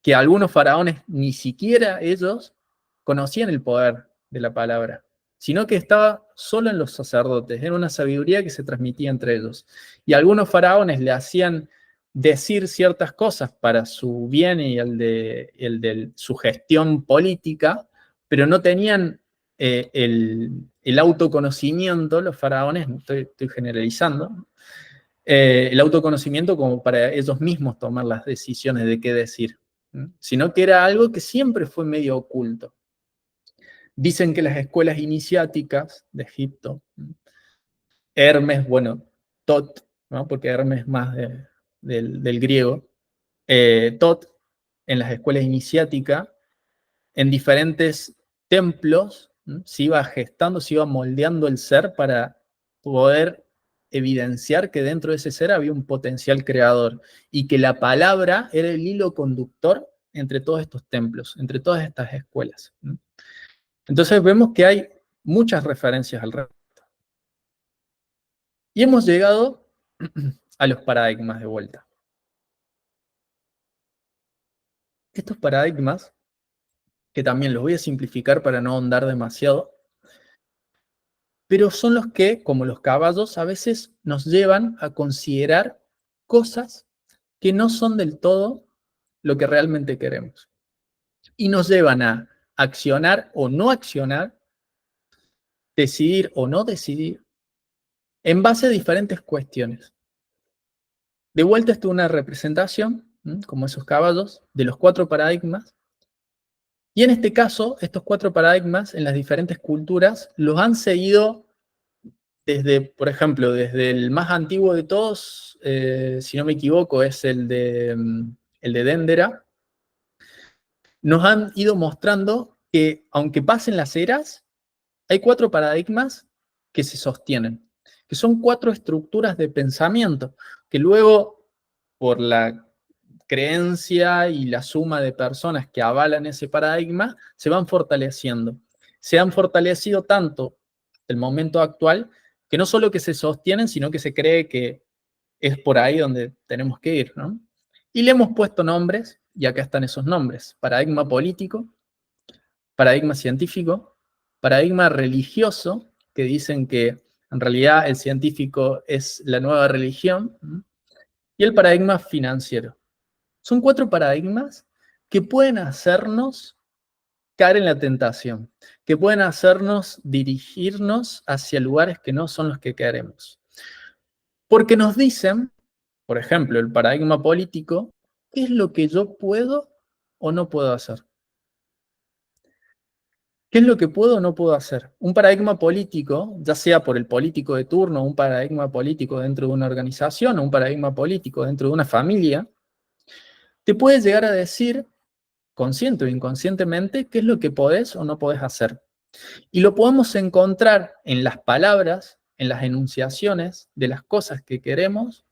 que algunos faraones, ni siquiera ellos, conocían el poder de la palabra, sino que estaba solo en los sacerdotes, era una sabiduría que se transmitía entre ellos. Y algunos faraones le hacían decir ciertas cosas para su bien y el de su gestión política, pero no tenían el autoconocimiento, los faraones, estoy generalizando, el autoconocimiento como para ellos mismos tomar las decisiones de qué decir, sino que era algo que siempre fue medio oculto. Dicen que las escuelas iniciáticas de Egipto, Hermes, bueno, Tot, ¿no? Porque Hermes más del griego, Tot, en las escuelas iniciáticas, en diferentes templos, se iba gestando, se iba moldeando el ser para poder evidenciar que dentro de ese ser había un potencial creador y que la palabra era el hilo conductor entre todos estos templos, entre todas estas escuelas. Entonces vemos que hay muchas referencias al respecto. Y hemos llegado a los paradigmas de vuelta. Estos paradigmas, que también los voy a simplificar para no ahondar demasiado, pero son los que, como los caballos, a veces nos llevan a considerar cosas que no son del todo lo que realmente queremos. Y nos llevan a accionar o no accionar, decidir o no decidir, en base a diferentes cuestiones. De vuelta esto es una representación, como esos caballos, de los 4 paradigmas. Y en este caso, estos 4 paradigmas en las diferentes culturas los han seguido desde, por ejemplo, desde el más antiguo de todos, si no me equivoco, es el de Dendera. Nos han ido mostrando que, aunque pasen las eras, hay 4 paradigmas que se sostienen, que son 4 estructuras de pensamiento, que luego, por la creencia y la suma de personas que avalan ese paradigma, se van fortaleciendo. Se han fortalecido tanto el momento actual, que no solo que se sostienen, sino que se cree que es por ahí donde tenemos que ir, ¿no? Y le hemos puesto nombres, y acá están esos nombres: paradigma político, paradigma científico, paradigma religioso, que dicen que en realidad el científico es la nueva religión, y el paradigma financiero. Son 4 paradigmas que pueden hacernos caer en la tentación, que pueden hacernos dirigirnos hacia lugares que no son los que queremos. Porque nos dicen, por ejemplo, el paradigma político, ¿qué es lo que yo puedo o no puedo hacer? ¿Qué es lo que puedo o no puedo hacer? Un paradigma político, ya sea por el político de turno, un paradigma político dentro de una organización, o un paradigma político dentro de una familia, te puede llegar a decir, consciente o inconscientemente, qué es lo que podés o no podés hacer. Y lo podemos encontrar en las palabras, en las enunciaciones de las cosas que queremos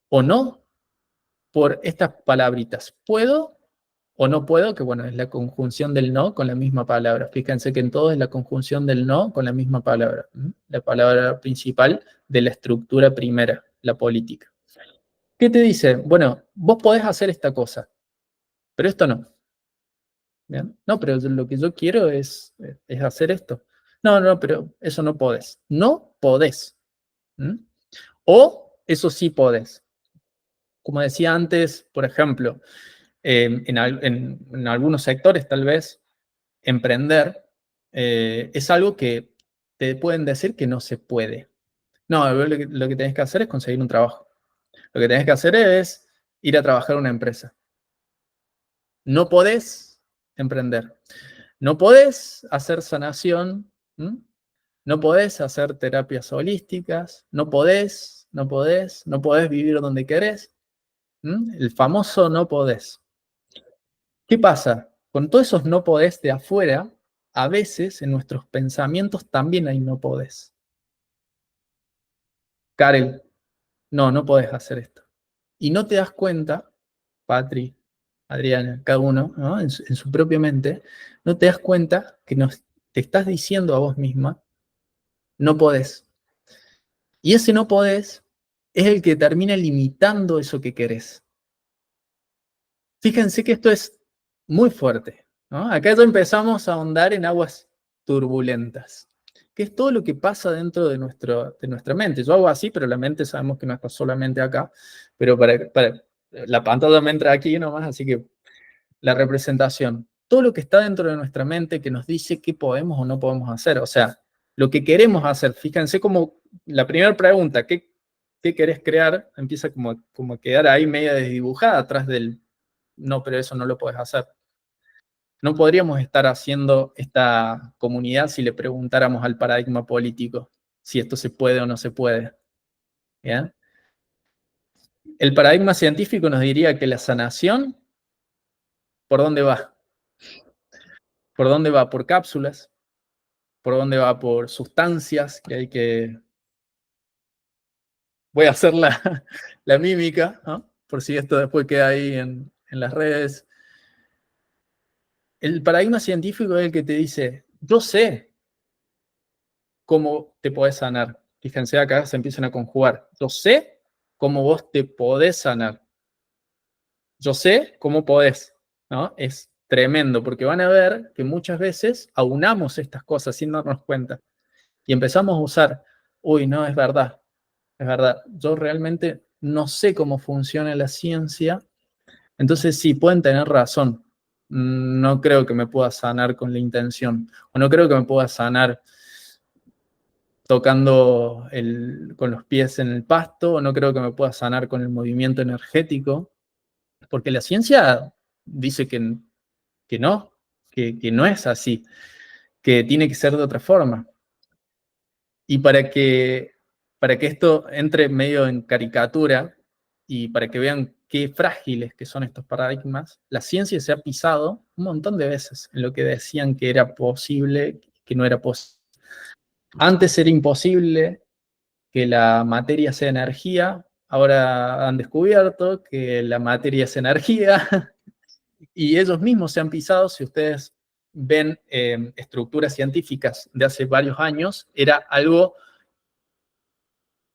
o no, por estas palabritas. ¿Puedo o no puedo? Que bueno, es la conjunción del no con la misma palabra. Fíjense que en todo es la conjunción del no con la misma palabra. La palabra principal de la estructura primera, la política. ¿Qué te dice? Bueno, vos podés hacer esta cosa, pero esto no. ¿Bien? No, pero lo que yo quiero es hacer esto. No, no, pero eso no podés. No podés. ¿Mm? O eso sí podés. Como decía antes, por ejemplo, en algunos sectores tal vez emprender es algo que te pueden decir que no se puede. No, lo que tenés que hacer es conseguir un trabajo. Lo que tenés que hacer es ir a trabajar a una empresa. No podés emprender. No podés hacer sanación. ¿Mm? No podés hacer terapias holísticas. No podés vivir donde querés. El famoso no podés. ¿Qué pasa? Con todos esos no podés de afuera, a veces en nuestros pensamientos también hay no podés. Karel, no podés hacer esto. Y no te das cuenta, Patri, Adriana, cada uno, ¿no? en su propia mente, no te das cuenta que te estás diciendo a vos misma, no podés. Y ese no podés es el que termina limitando eso que querés. Fíjense que esto es muy fuerte, ¿no? Acá ya empezamos a ahondar en aguas turbulentas, que es todo lo que pasa dentro de nuestra mente. Yo hago así, pero la mente sabemos que no está solamente acá, pero la pantalla me entra aquí nomás, así que la representación, todo lo que está dentro de nuestra mente que nos dice qué podemos o no podemos hacer, o sea, lo que queremos hacer. Fíjense como la primera pregunta, ¿qué querés crear? Empieza como a quedar ahí media desdibujada atrás del no, pero eso no lo puedes hacer. No podríamos estar haciendo esta comunidad si le preguntáramos al paradigma político si esto se puede o no se puede. ¿Bien? El paradigma científico nos diría que la sanación, ¿por dónde va? ¿Por dónde va? Por cápsulas. ¿Por dónde va? Por sustancias que hay que... Voy a hacer la mímica, ¿no? Por si esto después queda ahí en las redes. El paradigma científico es el que te dice, yo sé cómo te podés sanar. Fíjense acá, se empiezan a conjugar. Yo sé cómo vos te podés sanar. Yo sé cómo podés, ¿no? Es tremendo, porque van a ver que muchas veces aunamos estas cosas sin darnos cuenta. Y empezamos a usar, uy, no, es verdad. Yo realmente no sé cómo funciona la ciencia, entonces sí, pueden tener razón. No creo que me pueda sanar con la intención, o no creo que me pueda sanar tocando con los pies en el pasto, o no creo que me pueda sanar con el movimiento energético, porque la ciencia dice que no, que no es así, que tiene que ser de otra forma. Y para que esto entre medio en caricatura y para que vean qué frágiles que son estos paradigmas, la ciencia se ha pisado un montón de veces en lo que decían que era posible, que no era posible. Antes era imposible que la materia sea energía, ahora han descubierto que la materia es energía y ellos mismos se han pisado. Si ustedes ven estructuras científicas de hace varios años, era algo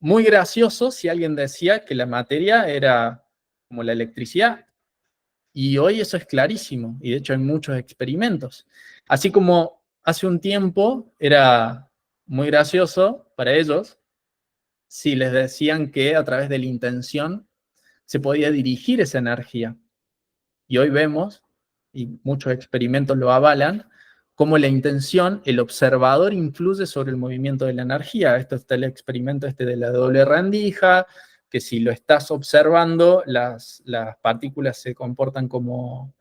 muy gracioso si alguien decía que la materia era como la electricidad. Y hoy eso es clarísimo, y de hecho hay muchos experimentos. Así como hace un tiempo era muy gracioso para ellos si les decían que a través de la intención se podía dirigir esa energía. Y hoy vemos, y muchos experimentos lo avalan, cómo la intención, el observador influye sobre el movimiento de la energía. Esto está el experimento de la doble rendija, que si lo estás observando, las partículas se comportan como,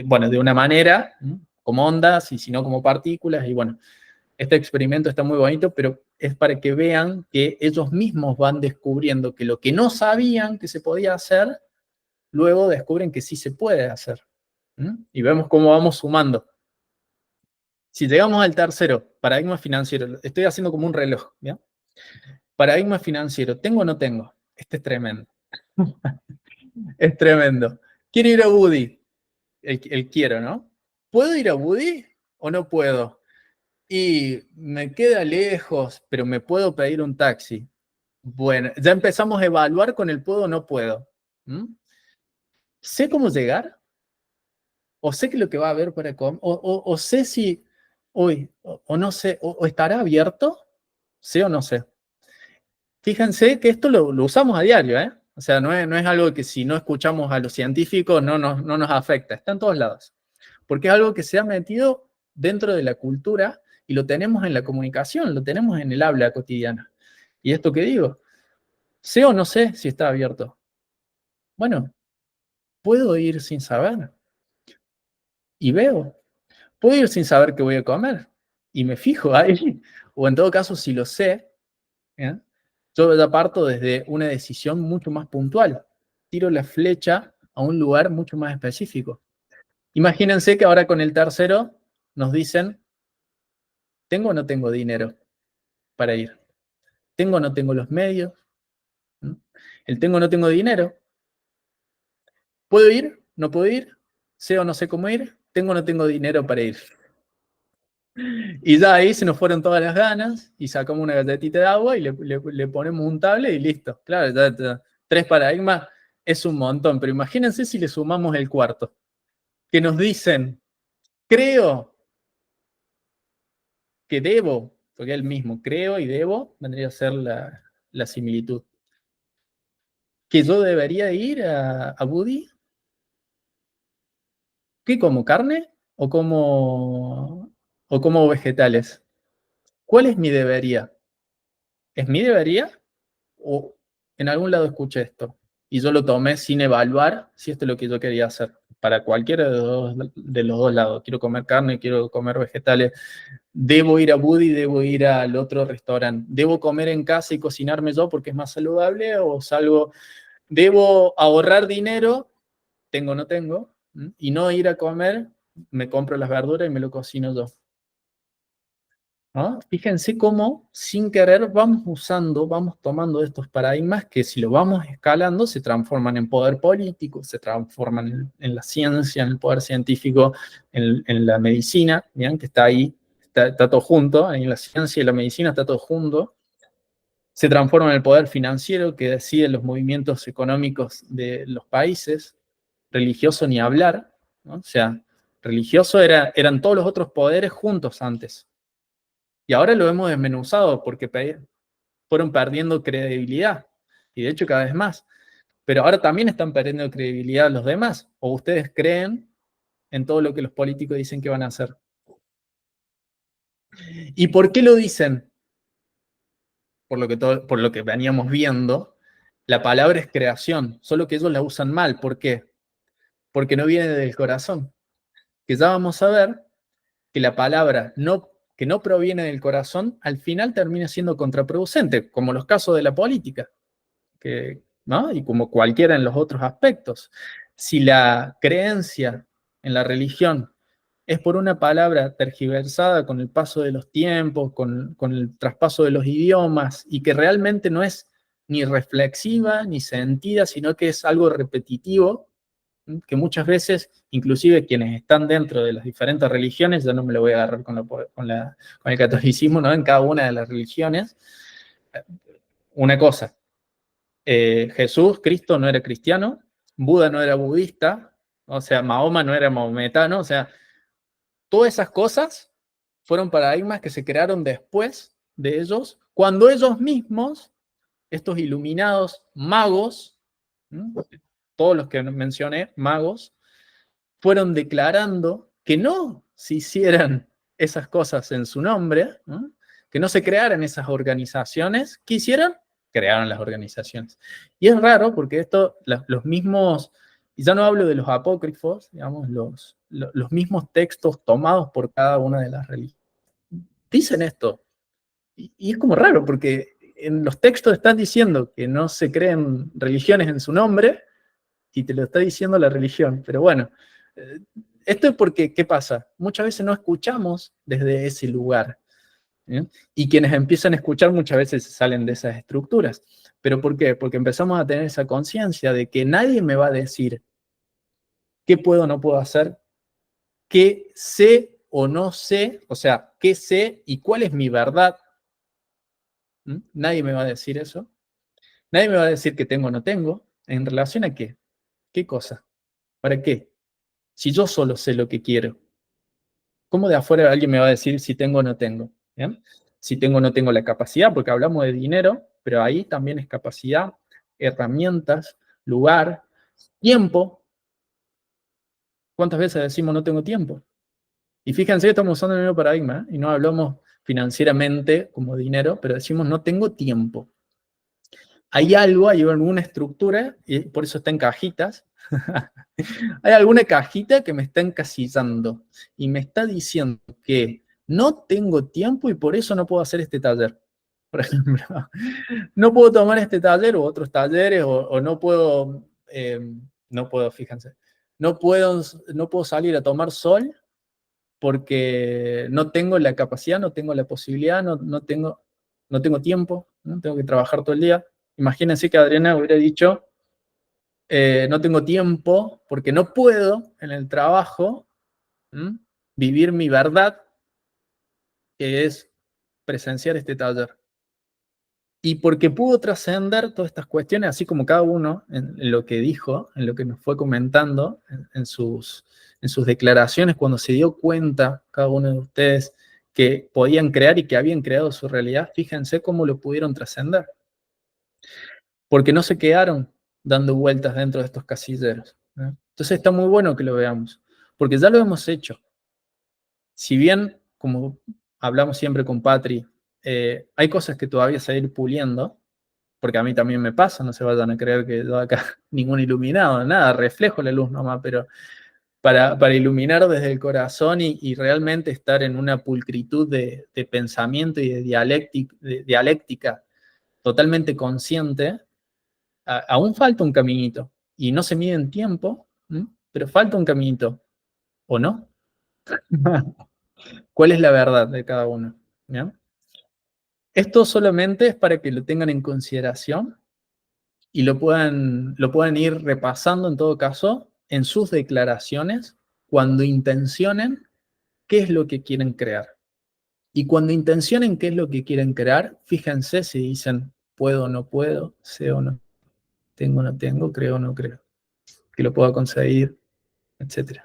bueno, de una manera, como ondas, y si no como partículas, y bueno, este experimento está muy bonito, pero es para que vean que ellos mismos van descubriendo que lo que no sabían que se podía hacer, luego descubren que sí se puede hacer. Y vemos cómo vamos sumando. Si llegamos al tercero, paradigma financiero, estoy haciendo como un reloj, ¿ya? Paradigma financiero, ¿tengo o no tengo? Este es tremendo. Es tremendo. Quiero ir a Woody. El quiero, ¿no? ¿Puedo ir a Woody o no puedo? Y me queda lejos, pero me puedo pedir un taxi. Bueno, ya empezamos a evaluar con el puedo o no puedo. ¿Sé cómo llegar? ¿O sé que lo que va a haber para comer? ¿O sé si, uy, o no sé, o estará abierto? ¿Sé o no sé? Fíjense que esto lo usamos a diario, ¿eh? O sea, no es algo que si no escuchamos a los científicos no nos afecta, está en todos lados. Porque es algo que se ha metido dentro de la cultura y lo tenemos en la comunicación, lo tenemos en el habla cotidiana. ¿Y esto qué digo? ¿Sé o no sé si está abierto? Bueno, puedo ir sin saber y veo. Puedo ir sin saber qué voy a comer y me fijo ahí. O en todo caso, si lo sé, ¿eh? Yo ya parto desde una decisión mucho más puntual. Tiro la flecha a un lugar mucho más específico. Imagínense que ahora con el tercero nos dicen, ¿tengo o no tengo dinero para ir? ¿Tengo o no tengo los medios? El tengo o no tengo dinero. ¿Puedo ir? ¿No puedo ir? ¿Sé o no sé cómo ir? ¿Tengo o no tengo dinero para ir? Y ya ahí se nos fueron todas las ganas y sacamos una galletita de agua y le ponemos un tablet y listo. Claro, ya 3 paradigmas es un montón, pero imagínense si le sumamos el cuarto, que nos dicen, creo que debo, porque es el mismo, creo y debo, vendría a ser la similitud. ¿Que yo debería ir a Woody? ¿Qué como carne o como vegetales? ¿Cuál es mi debería? ¿Es mi debería? O en algún lado escuché esto y yo lo tomé sin evaluar si esto es lo que yo quería hacer. Para cualquiera de los dos lados. Quiero comer carne, quiero comer vegetales. Debo ir a Woody, debo ir al otro restaurante. Debo comer en casa y cocinarme yo porque es más saludable o salgo. Debo ahorrar dinero, tengo o no tengo, y no ir a comer, me compro las verduras y me lo cocino yo. ¿No? Fíjense cómo, sin querer, vamos tomando estos paradigmas que si lo vamos escalando se transforman en poder político, se transforman en la ciencia, en el poder científico, en la medicina, ¿bien? Que está ahí, está todo junto, en la ciencia y la medicina está todo junto. se transforma en el poder financiero que decide los movimientos económicos de los países, religioso ni hablar, ¿no? O sea, religioso eran todos los otros poderes juntos antes. Y ahora lo hemos desmenuzado porque fueron perdiendo credibilidad, y de hecho cada vez más. Pero ahora también están perdiendo credibilidad los demás, o ustedes creen en todo lo que los políticos dicen que van a hacer. ¿Y por qué lo dicen? Por lo que veníamos viendo, la palabra es creación, solo que ellos la usan mal. ¿Por qué? Porque no viene del corazón. Que ya vamos a ver que la palabra que no proviene del corazón, al final termina siendo contraproducente, como los casos de la política, ¿no? Y como cualquiera en los otros aspectos. Si la creencia en la religión es por una palabra tergiversada con el paso de los tiempos, con el traspaso de los idiomas, y que realmente no es ni reflexiva ni sentida, sino que es algo repetitivo, que muchas veces, inclusive quienes están dentro de las diferentes religiones, yo no me lo voy a agarrar con el catolicismo, ¿no? En cada una de las religiones, una cosa, Jesús, Cristo no era cristiano, Buda no era budista, o sea, Mahoma no era maometano, o sea, todas esas cosas fueron paradigmas que se crearon después de ellos, cuando ellos mismos, estos iluminados magos, ¿no? Todos los que mencioné, magos, fueron declarando que no se hicieran esas cosas en su nombre, ¿no? Que no se crearan esas organizaciones. ¿Qué hicieron? Crearon las organizaciones. Y es raro porque los mismos, y ya no hablo de los apócrifos, digamos, los mismos textos tomados por cada una de las religiones, dicen esto. Y es como raro porque en los textos están diciendo que no se creen religiones en su nombre, y te lo está diciendo la religión. Pero bueno, esto es porque, ¿qué pasa? Muchas veces no escuchamos desde ese lugar. ¿Eh? Y quienes empiezan a escuchar muchas veces salen de esas estructuras. ¿Pero por qué? Porque empezamos a tener esa conciencia de que nadie me va a decir qué puedo o no puedo hacer, qué sé o no sé, o sea, qué sé y cuál es mi verdad. Nadie me va a decir eso. Nadie me va a decir que tengo o no tengo. ¿En relación a qué? ¿Qué cosa? ¿Para qué? Si yo solo sé lo que quiero, ¿cómo de afuera alguien me va a decir si tengo o no tengo? ¿Bien? Si tengo o no tengo la capacidad, porque hablamos de dinero, pero ahí también es capacidad, herramientas, lugar, tiempo. ¿Cuántas veces decimos no tengo tiempo? Y fíjense que estamos usando el mismo paradigma, ¿eh? Y no hablamos financieramente como dinero, pero decimos no tengo tiempo. Hay algo, hay alguna estructura, y por eso está en cajitas. Hay alguna cajita que me está encasillando y me está diciendo que no tengo tiempo y por eso no puedo hacer este taller. Por ejemplo, no puedo tomar este taller o otros talleres o no puedo, fíjense, no puedo salir a tomar sol porque no tengo la capacidad, no tengo la posibilidad, no tengo tiempo, ¿no? Tengo que trabajar todo el día. Imagínense que Adriana hubiera dicho, no tengo tiempo porque no puedo en el trabajo vivir mi verdad, que es presenciar este taller. Y porque pudo trascender todas estas cuestiones, así como cada uno en lo que dijo, en lo que nos fue comentando, en sus declaraciones, cuando se dio cuenta cada uno de ustedes que podían crear y que habían creado su realidad, fíjense cómo lo pudieron trascender. Porque no se quedaron dando vueltas dentro de estos casilleros, ¿no? Entonces está muy bueno que lo veamos, porque ya lo hemos hecho. Si bien, como hablamos siempre con Patri, hay cosas que todavía se ir puliendo, porque a mí también me pasa, no se vayan a creer que yo acá ningún iluminado, nada, reflejo la luz nomás, pero para iluminar desde el corazón y realmente estar en una pulcritud de pensamiento y de dialéctica totalmente consciente, aún falta un caminito. Y no se mide en tiempo, pero falta un caminito, ¿o no? ¿Cuál es la verdad de cada uno? ¿Ya? Esto solamente es para que lo tengan en consideración y lo puedan ir repasando en todo caso en sus declaraciones cuando intencionen qué es lo que quieren crear. Y cuando intencionen qué es lo que quieren crear, fíjense si dicen, puedo o no puedo, sé o no tengo o no tengo, creo o no creo, que lo puedo conseguir, etc.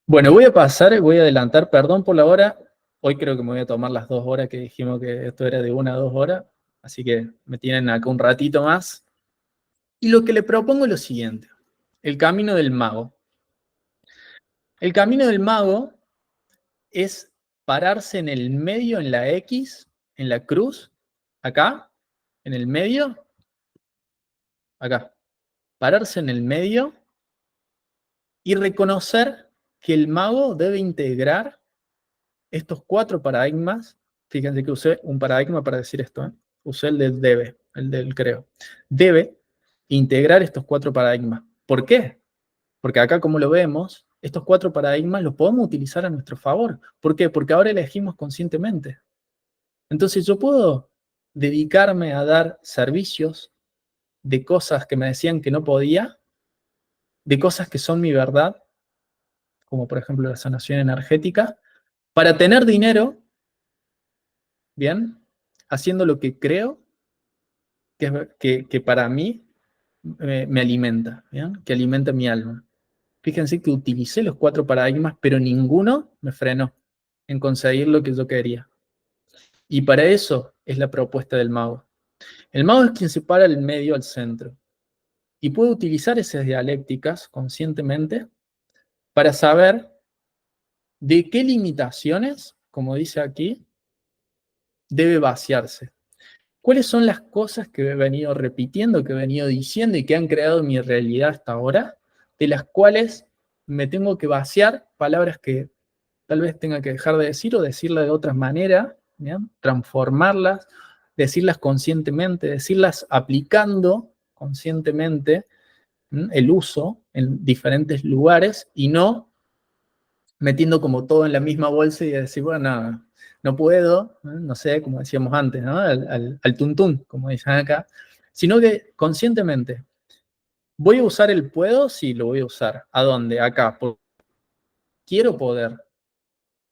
Bueno, voy a pasar, voy a adelantar, perdón por la hora. Hoy creo que me voy a tomar las 2 horas que dijimos que esto era de 1 a 2 horas, así que me tienen acá un ratito más. Y lo que le propongo es lo siguiente, el camino del mago. El camino del mago es pararse en el medio, en la X, en la cruz, acá, en el medio, acá. Pararse en el medio y reconocer que el mago debe integrar estos 4 paradigmas. Fíjense que usé un paradigma para decir esto, ¿eh? Usé el del debe, el del creo. Debe integrar estos 4 paradigmas. ¿Por qué? Porque acá, como lo vemos, estos 4 paradigmas los podemos utilizar a nuestro favor. ¿Por qué? Porque ahora elegimos conscientemente. Entonces yo puedo dedicarme a dar servicios de cosas que me decían que no podía, de cosas que son mi verdad, como por ejemplo la sanación energética, para tener dinero, ¿bien? Haciendo lo que creo que para mí me alimenta, ¿bien? Que alimenta mi alma. Fíjense que utilicé los 4 paradigmas, pero ninguno me frenó en conseguir lo que yo quería. Y para eso es la propuesta del mago. El mago es quien separa el medio al centro y puede utilizar esas dialécticas conscientemente para saber de qué limitaciones, como dice aquí, debe vaciarse. ¿Cuáles son las cosas que he venido repitiendo, que he venido diciendo y que han creado mi realidad hasta ahora, de las cuales me tengo que vaciar, palabras que tal vez tenga que dejar de decir o decirlas de otra manera, ¿bien? Transformarlas, decirlas conscientemente, decirlas aplicando conscientemente el uso en diferentes lugares y no metiendo como todo en la misma bolsa y decir, bueno, no puedo, no sé, como decíamos antes, ¿no? Al tuntún, como dicen acá, sino que conscientemente, ¿voy a usar el puedo? Sí, lo voy a usar. ¿A dónde? Acá, porque quiero poder.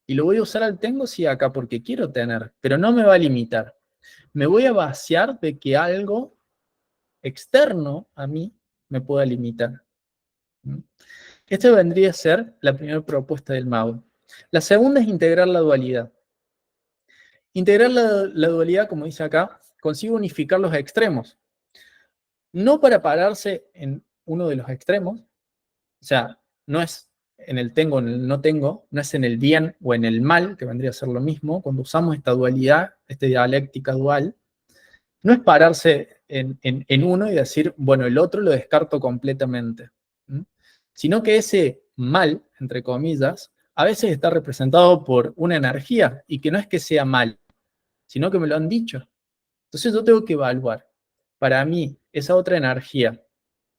Y lo voy a usar al tengo, sí, acá, porque quiero tener, pero no me va a limitar. Me voy a vaciar de que algo externo a mí me pueda limitar. Esta vendría a ser la primera propuesta del mago. La segunda es integrar la dualidad. Integrar la dualidad, como dice acá, consigue unificar los extremos. No para pararse en uno de los extremos, o sea, no es en el tengo o en el no tengo, no es en el bien o en el mal, que vendría a ser lo mismo, cuando usamos esta dualidad, esta dialéctica dual, no es pararse en uno y decir, bueno, el otro lo descarto completamente, ¿sí? Sino que ese mal, entre comillas, a veces está representado por una energía y que no es que sea mal, sino que me lo han dicho. Entonces yo tengo que evaluar. Para mí, esa otra energía,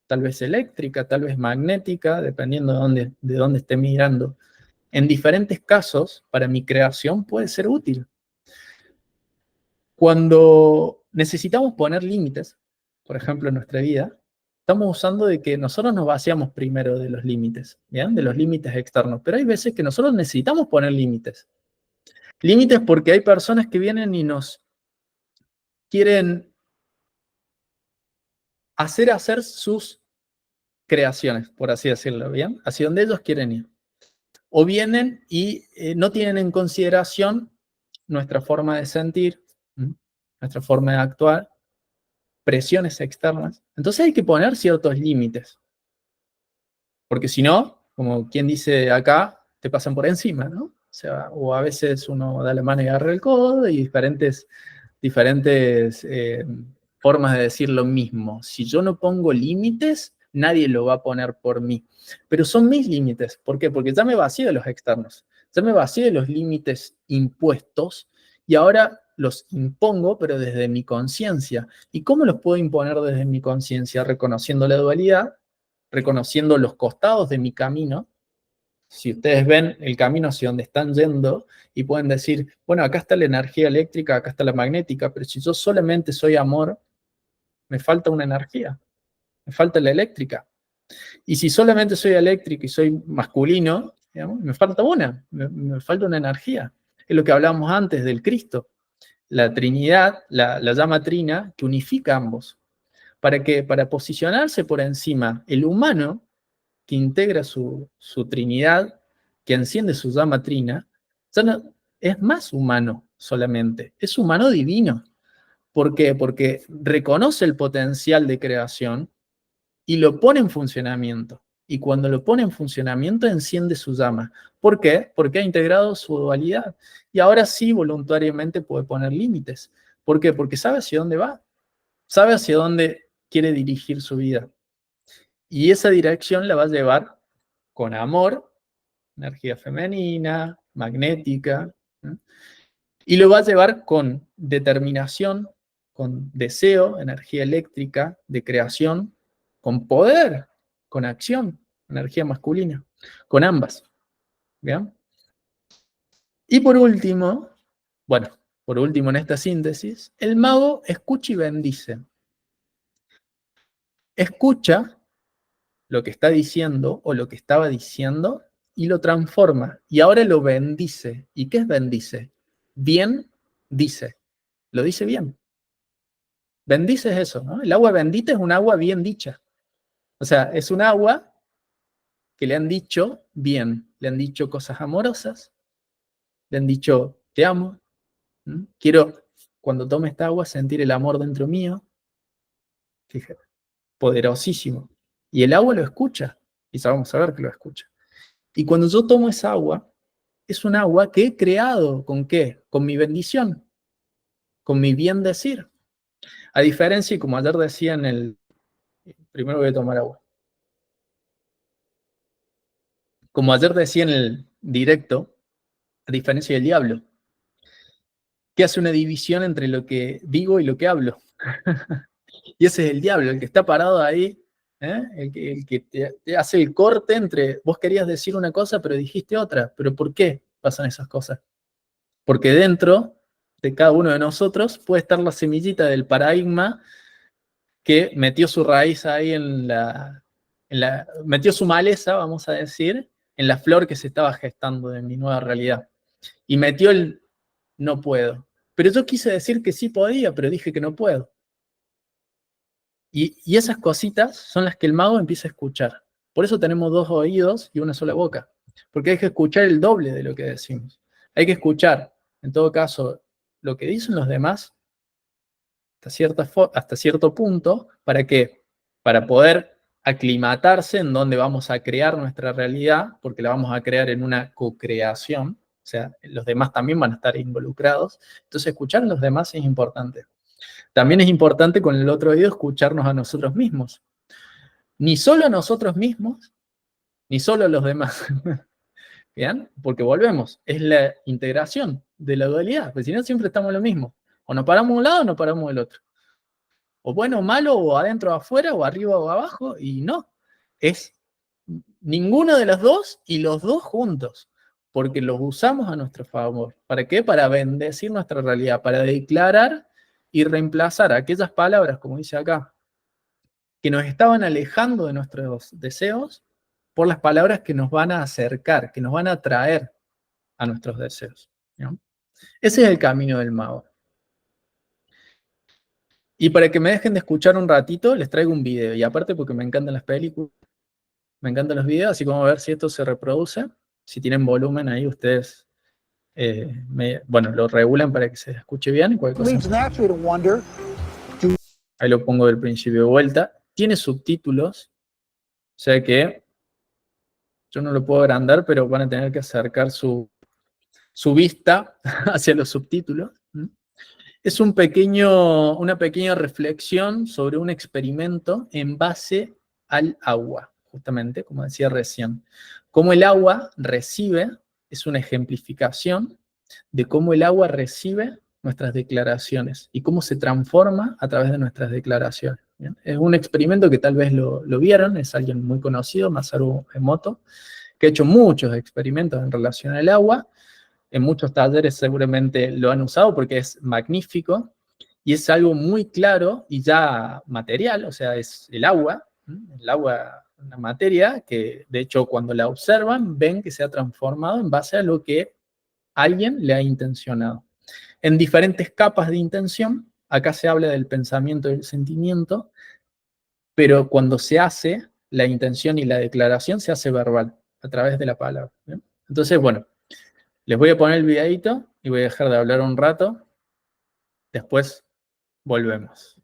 tal vez eléctrica, tal vez magnética, dependiendo de dónde esté mirando, en diferentes casos, para mi creación puede ser útil. Cuando necesitamos poner límites, por ejemplo, en nuestra vida, estamos usando de que nosotros nos vaciamos primero de los límites, ¿bien? De los límites externos, pero hay veces que nosotros necesitamos poner límites. Límites porque hay personas que vienen y nos quieren hacer sus creaciones, por así decirlo, ¿bien? Hacia donde ellos quieren ir. O vienen y no tienen en consideración nuestra forma de sentir, nuestra forma de actuar, presiones externas. Entonces hay que poner ciertos límites. Porque si no, como quien dice acá, te pasan por encima, ¿no? O sea, o a veces uno da la mano y agarra el codo y diferentes formas de decir lo mismo. Si yo no pongo límites, nadie lo va a poner por mí. Pero son mis límites. ¿Por qué? Porque ya me vacío de los externos. Ya me vacío de los límites impuestos y ahora los impongo, pero desde mi conciencia. ¿Y cómo los puedo imponer desde mi conciencia? Reconociendo la dualidad, reconociendo los costados de mi camino. Si ustedes ven el camino hacia donde están yendo y pueden decir, bueno, acá está la energía eléctrica, acá está la magnética, pero si yo solamente soy amor, me falta una energía, me falta la eléctrica. Y si solamente soy eléctrico y soy masculino, digamos, me falta una energía. Es lo que hablábamos antes del Cristo. la Trinidad, la llama trina, que unifica ambos. ¿Para qué? Para posicionarse por encima el humano, que integra su Trinidad, que enciende su llama trina, ya no, es más humano solamente, es humano divino. ¿Por qué? Porque reconoce el potencial de creación y lo pone en funcionamiento. Y cuando lo pone en funcionamiento, enciende su llama. ¿Por qué? Porque ha integrado su dualidad. Y ahora sí, voluntariamente puede poner límites. ¿Por qué? Porque sabe hacia dónde va. Sabe hacia dónde quiere dirigir su vida. Y esa dirección la va a llevar con amor, energía femenina, magnética, ¿eh? Y lo va a llevar con determinación, con deseo, energía eléctrica, de creación, con poder, con acción, energía masculina, con ambas. ¿Bien? Y por último, bueno, por último en esta síntesis, el mago escucha y bendice. Escucha lo que está diciendo o lo que estaba diciendo y lo transforma. Y ahora lo bendice. ¿Y qué es bendice? Bien dice. Lo dice bien. Bendice es eso, ¿no? El agua bendita es un agua bien dicha. O sea, es un agua que le han dicho bien. Le han dicho cosas amorosas. Le han dicho, te amo. Quiero, cuando tome esta agua, sentir el amor dentro mío. Fíjate, poderosísimo. Y el agua lo escucha. Y vamos a ver que lo escucha. Y cuando yo tomo esa agua, es un agua que he creado, ¿con qué? Con mi bendición, con mi bien decir. A diferencia, y como ayer decía en el... Primero voy a tomar agua. Como ayer decía en el directo, a diferencia del diablo, que hace una división entre lo que digo y lo que hablo. Y ese es el diablo, el que está parado ahí, ¿eh? El que te hace el corte entre, vos querías decir una cosa, pero dijiste otra. ¿Pero por qué pasan esas cosas? Porque dentro de cada uno de nosotros puede estar la semillita del paradigma que metió su raíz ahí metió su maleza, vamos a decir, en la flor que se estaba gestando de mi nueva realidad. Y metió el no puedo. Pero yo quise decir que sí podía, pero dije que no puedo. Y esas cositas son las que el mago empieza a escuchar. Por eso tenemos dos oídos y una sola boca. Porque hay que escuchar el doble de lo que decimos. Hay que escuchar, en todo caso, lo que dicen los demás hasta cierto punto. ¿Para qué? Para poder aclimatarse en donde vamos a crear nuestra realidad, porque la vamos a crear en una co-creación. O sea, los demás también van a estar involucrados. Entonces, escuchar a los demás es importante. También es importante con el otro oído escucharnos a nosotros mismos. Ni solo a nosotros mismos, ni solo a los demás. ¿Bien? Porque volvemos, es la integración de la dualidad, porque si no siempre estamos lo mismo. O nos paramos de un lado o nos paramos del otro. O bueno o malo, o adentro o afuera, o arriba o abajo, y no. Es ninguno de los dos y los dos juntos, porque los usamos a nuestro favor. ¿Para qué? Para bendecir nuestra realidad, para declarar y reemplazar aquellas palabras, como dice acá, que nos estaban alejando de nuestros deseos, por las palabras que nos van a acercar, que nos van a atraer a nuestros deseos, ¿no? Ese es el camino del mago. Y para que me dejen de escuchar un ratito, les traigo un video. Y aparte porque me encantan las películas, me encantan los videos, así que vamos a ver si esto se reproduce. Si tienen volumen ahí, ustedes bueno, lo regulan para que se escuche bien. Cosa. Ahí lo pongo del principio de vuelta. Tiene subtítulos, o sea que yo no lo puedo agrandar, pero van a tener que acercar su vista hacia los subtítulos. Es una pequeña reflexión sobre un experimento en base al agua, justamente, como decía recién. Cómo el agua recibe, es una ejemplificación de cómo el agua recibe nuestras declaraciones y cómo se transforma a través de nuestras declaraciones. ¿Bien? Es un experimento que tal vez lo vieron, es alguien muy conocido, Masaru Emoto, que ha hecho muchos experimentos en relación al agua. En muchos talleres seguramente lo han usado porque es magnífico y es algo muy claro y ya material, o sea, es el agua, una materia que de hecho cuando la observan ven que se ha transformado en base a lo que alguien le ha intencionado. en diferentes capas de intención. Acá se habla del pensamiento y del sentimiento, pero cuando se hace, la intención y la declaración se hace verbal, a través de la palabra. ¿Bien? Entonces, bueno, les voy a poner el videito y voy a dejar de hablar un rato. Después volvemos.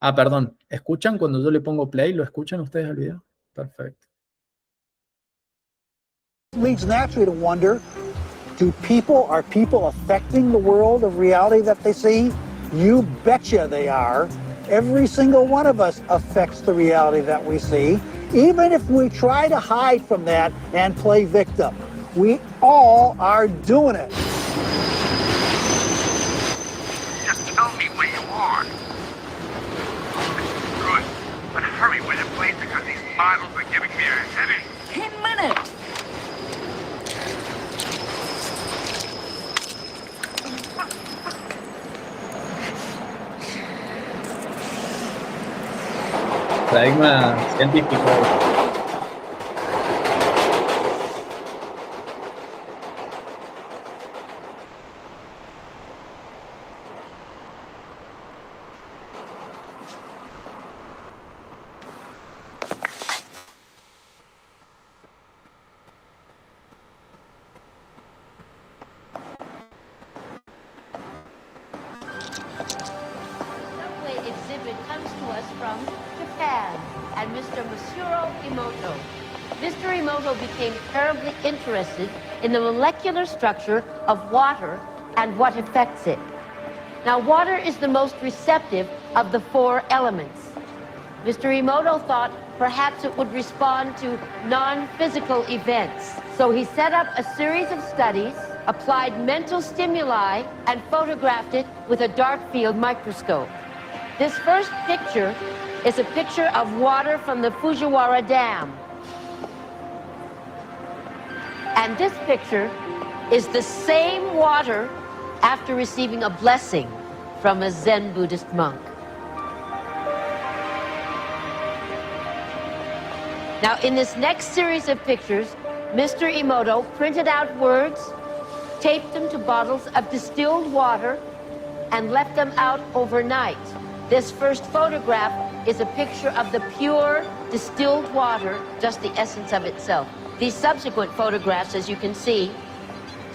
Ah, perdón. ¿Escuchan cuando yo le pongo play? ¿Lo escuchan ustedes el video? Perfecto. Leads naturally to wonder, are people affecting the world of reality that they see? You betcha they are. Every single one of us affects the reality that we see, even if we try to hide from that and play victim. We all are doing it. Just tell me where you are. Good. But hurry with it, please, because these models are giving me a headache. 10 minutes. Paradigma científico. Exhibit comes to us from Japan and Mr. Masuro Emoto. Mr. Emoto became terribly interested in the molecular structure of water and what affects it. Now, water is the most receptive of the 4 elements. Mr. Emoto thought perhaps it would respond to non-physical events. So he set up a series of studies, applied mental stimuli, and photographed it with a dark field microscope. This first picture is a picture of water from the Fujiwara Dam. And this picture is the same water after receiving a blessing from a Zen Buddhist monk. Now, in this next series of pictures, Mr. Emoto printed out words, taped them to bottles of distilled water, and left them out overnight. This first photograph is a picture of the pure distilled water, just the essence of itself. These subsequent photographs, as you can see,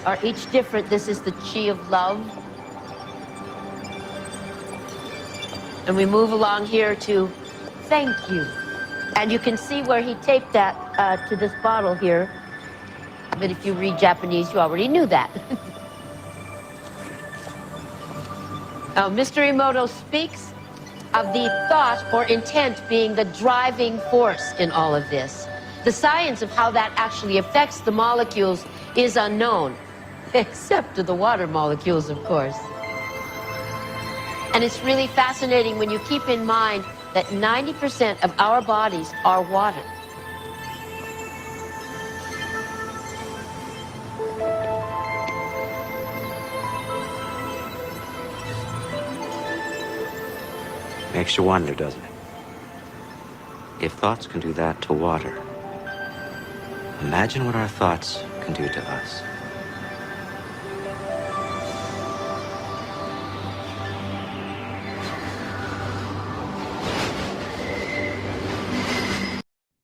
are each different. This is the chi of love. And we move along here to thank you. And you can see where he taped that to this bottle here. But if you read Japanese, you already knew that. Now, Mr. Emoto speaks of the thought or intent being the driving force in all of this. The science of how that actually affects the molecules is unknown, except to the water molecules, of course. And it's really fascinating when you keep in mind that 90% of our bodies are water. Makes you wonder, doesn't it? If thoughts can do that to water, imagine what our thoughts can do to us.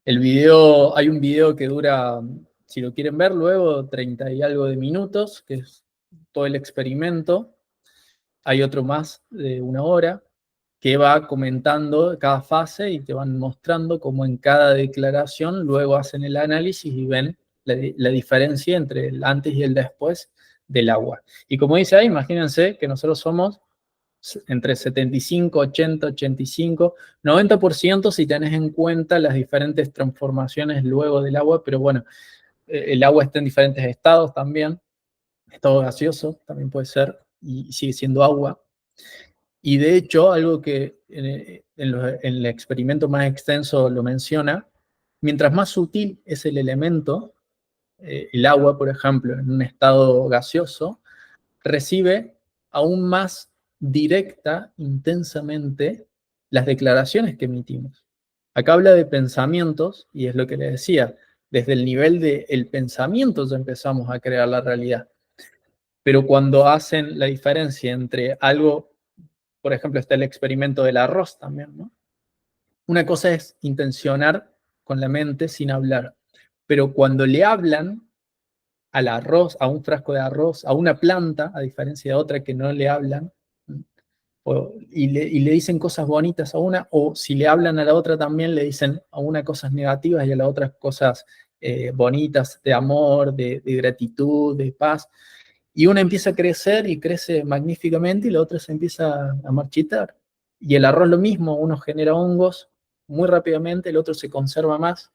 El video, hay un video que dura, si lo quieren ver luego, 30 y algo de minutos, que es todo el experimento. Hay otro más de 1 hora, que va comentando cada fase y te van mostrando cómo en cada declaración luego hacen el análisis y ven la diferencia entre el antes y el después del agua. Y como dice ahí, imagínense que nosotros somos entre 75, 80, 85, 90% si tenés en cuenta las diferentes transformaciones luego del agua, pero bueno, el agua está en diferentes estados también, estado gaseoso también puede ser, y sigue siendo agua. Y de hecho, algo que en el experimento más extenso lo menciona, mientras más sutil es el elemento, el agua, por ejemplo, en un estado gaseoso, recibe aún más directa, intensamente, las declaraciones que emitimos. Acá habla de pensamientos, y es lo que les decía, desde el nivel del pensamiento ya empezamos a crear la realidad. pero cuando hacen la diferencia entre algo, por ejemplo, está el experimento del arroz también, ¿no? Una cosa es intencionar con la mente sin hablar, pero cuando le hablan al arroz, a un frasco de arroz, a una planta, a diferencia de otra que no le hablan, y le dicen cosas bonitas a una, o si le hablan a la otra también le dicen a una cosas negativas y a la otra cosas bonitas, de amor, de gratitud, de paz. Y una empieza a crecer y crece magníficamente y la otra se empieza a marchitar. Y el arroz lo mismo, uno genera hongos muy rápidamente, el otro se conserva más.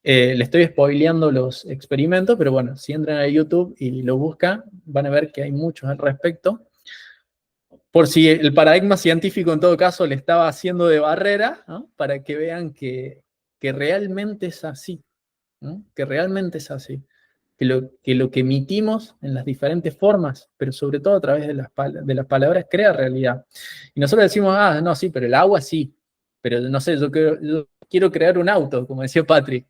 Le estoy spoileando los experimentos, pero bueno, si entran a YouTube y lo buscan, van a ver que hay muchos al respecto. Por si el paradigma científico en todo caso le estaba haciendo de barrera, ¿no? Para que vean que realmente es así, ¿no? Que realmente es así. Que lo que emitimos en las diferentes formas, pero sobre todo a través de las palabras, crea realidad. Y nosotros decimos, no, sí, pero el agua sí. Pero no sé, yo quiero crear un auto, como decía Patrick.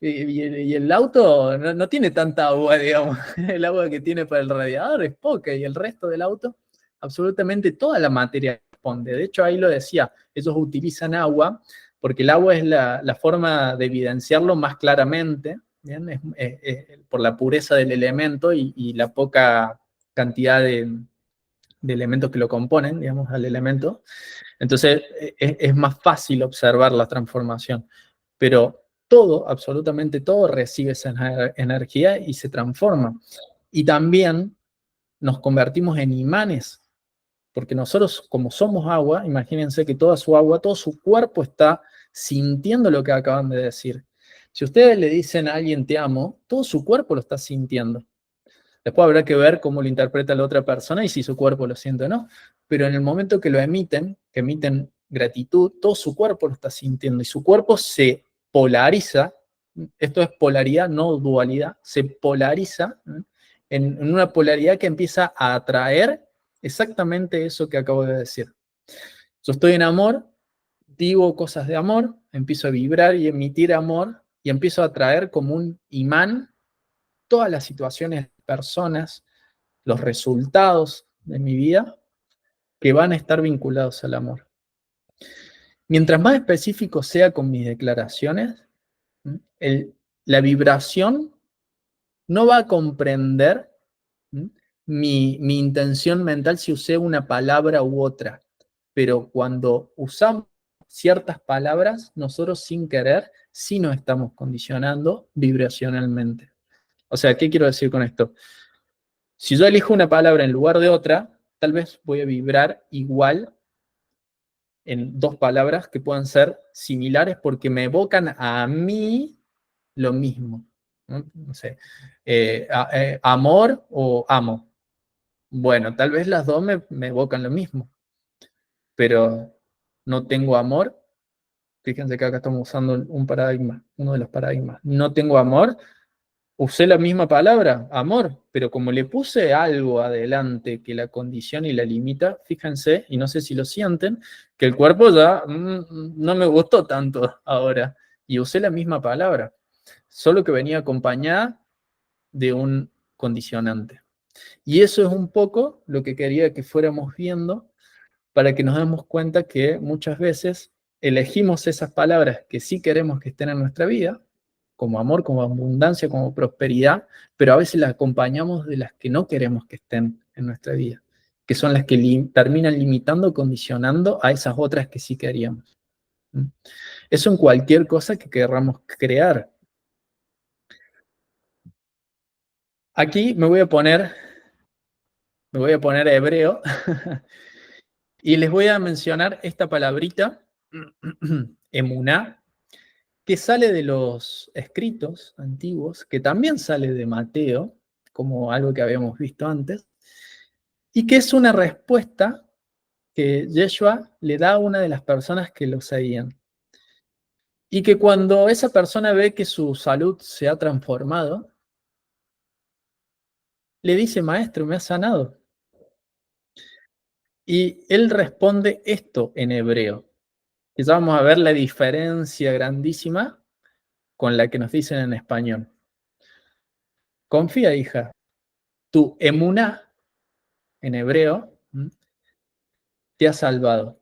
Y el auto no tiene tanta agua, digamos. El agua que tiene para el radiador es poca y el resto del auto, absolutamente toda la materia responde. De hecho, ahí lo decía, ellos utilizan agua porque el agua es la forma de evidenciarlo más claramente, ¿bien? Por la pureza del elemento y la poca cantidad de elementos que lo componen, digamos, al elemento. Entonces, es más fácil observar la transformación. Pero todo, absolutamente todo, recibe esa energía y se transforma. Y también nos convertimos en imanes, porque nosotros, como somos agua, imagínense que toda su agua, todo su cuerpo está sintiendo lo que acaban de decir. Si ustedes le dicen a alguien te amo, todo su cuerpo lo está sintiendo. Después habrá que ver cómo lo interpreta la otra persona y si su cuerpo lo siente o no. Pero en el momento que lo emiten, que emiten gratitud, todo su cuerpo lo está sintiendo y su cuerpo se polariza. Esto es polaridad, no dualidad. Se polariza en una polaridad que empieza a atraer exactamente eso que acabo de decir. Yo estoy en amor, digo cosas de amor, empiezo a vibrar y emitir amor y empiezo a atraer como un imán todas las situaciones, personas, los resultados de mi vida que van a estar vinculados al amor. Mientras más específico sea con mis declaraciones, la vibración no va a comprender mi intención mental si usé una palabra u otra, pero cuando usamos ciertas palabras, nosotros sin querer, sí nos estamos condicionando vibracionalmente. O sea, ¿qué quiero decir con esto? Si yo elijo una palabra en lugar de otra, tal vez voy a vibrar igual en dos palabras que puedan ser similares porque me evocan a mí lo mismo. No sé, amor o amo. Bueno, tal vez las dos me evocan lo mismo, pero no tengo amor. Fíjense que acá estamos usando un paradigma, uno de los paradigmas. No tengo amor. Usé la misma palabra, amor, pero como le puse algo adelante que la condiciona y la limita, fíjense, y no sé si lo sienten, que el cuerpo ya no me gustó tanto ahora. Y usé la misma palabra, solo que venía acompañada de un condicionante. Y eso es un poco lo que quería que fuéramos viendo para que nos demos cuenta que muchas veces elegimos esas palabras que sí queremos que estén en nuestra vida, como amor, como abundancia, como prosperidad, pero a veces las acompañamos de las que no queremos que estén en nuestra vida, que son las que terminan limitando, condicionando a esas otras que sí queríamos. Eso en cualquier cosa que queramos crear. Aquí me voy a poner hebreo y les voy a mencionar esta palabrita, emuná, que sale de los escritos antiguos, que también sale de Mateo, como algo que habíamos visto antes, y que es una respuesta que Yeshua le da a una de las personas que lo seguían. Y que cuando esa persona ve que su salud se ha transformado, le dice, maestro, me ha sanado. Y él responde esto en hebreo. Y ya vamos a ver la diferencia grandísima con la que nos dicen en español. Confía, hija, Tu emuná, en hebreo, te ha salvado.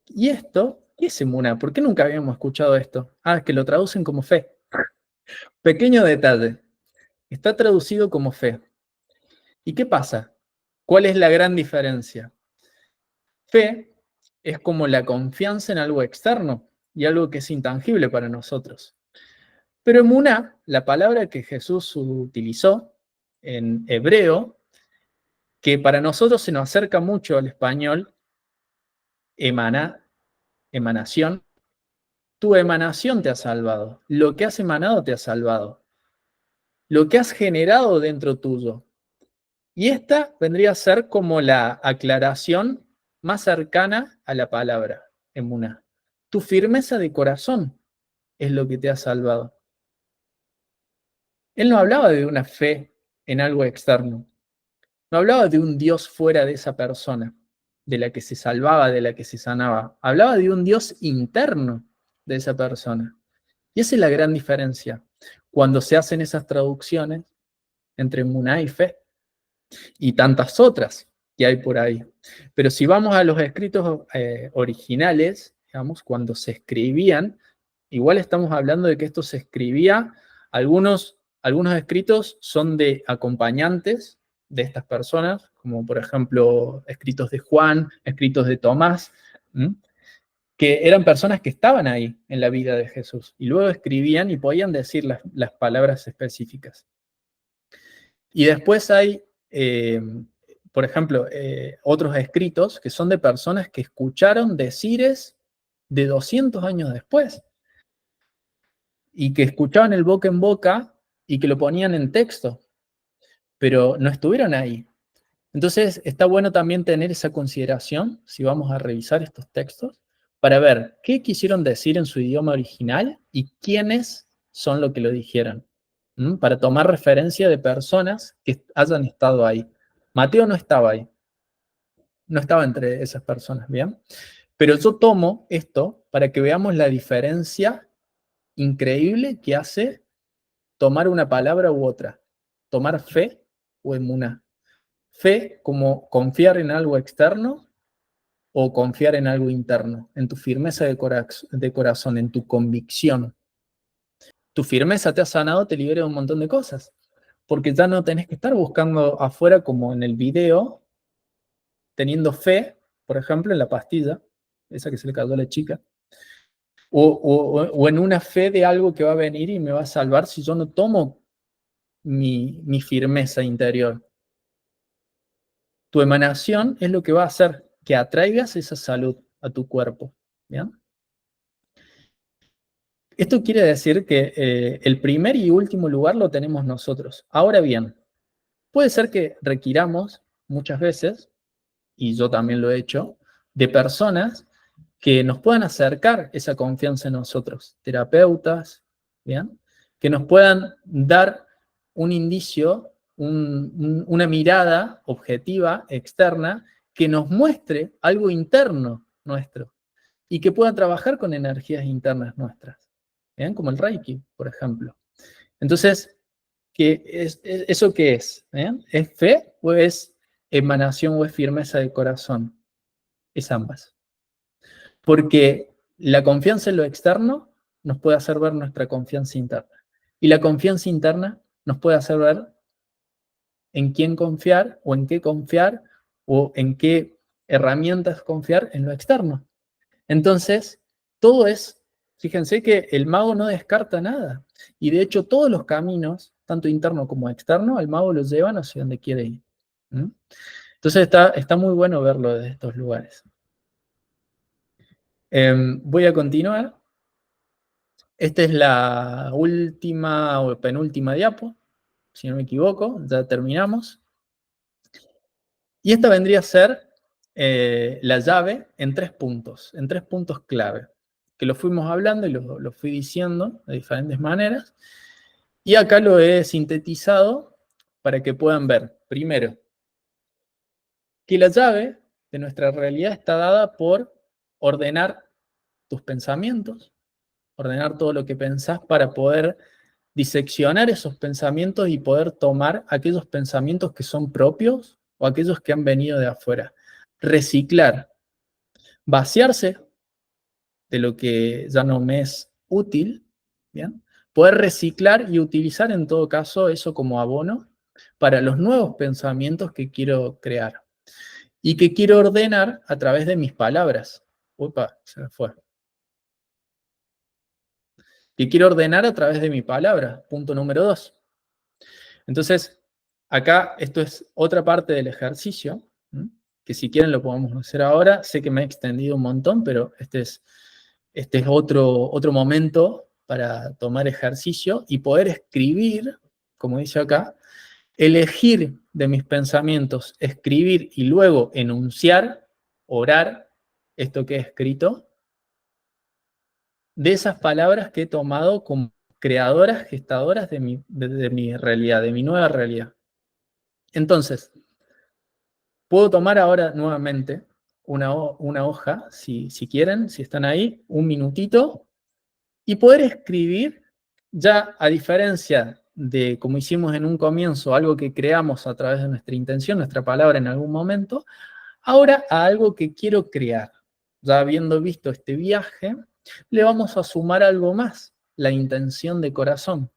¿Y esto? ¿Qué es emuná? ¿Por qué nunca habíamos escuchado esto? Ah, que lo traducen como fe. Pequeño detalle. Está traducido como fe. ¿Y qué pasa? ¿Cuál es la gran diferencia? Fe es como la confianza en algo externo y algo que es intangible para nosotros. Pero emuná, la palabra que Jesús utilizó en hebreo, que para nosotros se nos acerca mucho al español, emanación, tu emanación te ha salvado, lo que has emanado te ha salvado, lo que has generado dentro tuyo. Y esta vendría a ser como la aclaración más cercana a la palabra, emuná. Tu firmeza de corazón es lo que te ha salvado. Él no hablaba de una fe en algo externo, no hablaba de un Dios fuera de esa persona, de la que se salvaba, de la que se sanaba. Hablaba de un Dios interno de esa persona. Y esa es la gran diferencia cuando se hacen esas traducciones entre emuná y fe y tantas otras que hay por ahí. Pero si vamos a los escritos originales, digamos, cuando se escribían, igual estamos hablando de que esto se escribía, algunos escritos son de acompañantes de estas personas, como por ejemplo escritos de Juan, escritos de Tomás, que eran personas que estaban ahí en la vida de Jesús y luego escribían y podían decir las palabras específicas. Y después hay, por ejemplo, otros escritos que son de personas que escucharon decires de 200 años después y que escuchaban el boca en boca y que lo ponían en texto, pero no estuvieron ahí. Entonces está bueno también tener esa consideración, si vamos a revisar estos textos, para ver qué quisieron decir en su idioma original y quiénes son lo que lo dijeron, para tomar referencia de personas que hayan estado ahí. Mateo no estaba ahí, no estaba entre esas personas, ¿bien? Pero yo tomo esto para que veamos la diferencia increíble que hace tomar una palabra u otra, tomar fe o emuná. Fe como confiar en algo externo o confiar en algo interno, en tu firmeza de corazón, en tu convicción. Tu firmeza te ha sanado, te libera de un montón de cosas, porque ya no tenés que estar buscando afuera como en el video, teniendo fe, por ejemplo, en la pastilla, esa que se le cayó a la chica, o en una fe de algo que va a venir y me va a salvar si yo no tomo mi firmeza interior. Tu emanación es lo que va a hacer que atraigas esa salud a tu cuerpo. ¿Bien? Esto quiere decir que el primer y último lugar lo tenemos nosotros. Ahora bien, puede ser que requiramos muchas veces, y yo también lo he hecho, de personas que nos puedan acercar esa confianza en nosotros, terapeutas, ¿bien? Que nos puedan dar un indicio, una mirada objetiva, externa, que nos muestre algo interno nuestro y que puedan trabajar con energías internas nuestras, ¿bien? Como el Reiki, por ejemplo. Entonces, ¿eso qué es? ¿Bien? ¿Es fe o es emanación o es firmeza de corazón? Es ambas. Porque la confianza en lo externo nos puede hacer ver nuestra confianza interna. Y la confianza interna nos puede hacer ver en quién confiar o en qué herramientas confiar en lo externo. Entonces, todo es, fíjense que el mago no descarta nada. Y de hecho, todos los caminos, tanto interno como externo, al mago los llevan hacia donde quiere ir. Entonces, está muy bueno verlo desde estos lugares. Voy a continuar. Esta es la última o penúltima diapo, si no me equivoco, ya terminamos. Y esta vendría a ser la llave en 3 puntos clave, que lo fuimos hablando y lo fui diciendo de diferentes maneras. Y acá lo he sintetizado para que puedan ver, primero, que la llave de nuestra realidad está dada por ordenar tus pensamientos, ordenar todo lo que pensás para poder diseccionar esos pensamientos y poder tomar aquellos pensamientos que son propios o aquellos que han venido de afuera. Reciclar, vaciarse de lo que ya no me es útil, ¿bien? Poder reciclar y utilizar en todo caso eso como abono para los nuevos pensamientos que quiero crear y que quiero ordenar a través de mis palabras. Upa, se me fue. Que quiero ordenar a través de mi palabra, punto número 2. Entonces, acá esto es otra parte del ejercicio, que si quieren lo podemos hacer ahora. Sé que me he extendido un montón, pero este es otro momento para tomar ejercicio y poder escribir, como dice acá, elegir de mis pensamientos, escribir y luego enunciar, orar, esto que he escrito, de esas palabras que he tomado como creadoras, gestadoras de mi realidad, de mi nueva realidad. Entonces, puedo tomar ahora nuevamente una hoja, si quieren, si están ahí, un minutito, y poder escribir, ya a diferencia de como hicimos en un comienzo, algo que creamos a través de nuestra intención, nuestra palabra en algún momento, ahora a algo que quiero crear. Ya habiendo visto este viaje, le vamos a sumar algo más, la intención de corazón,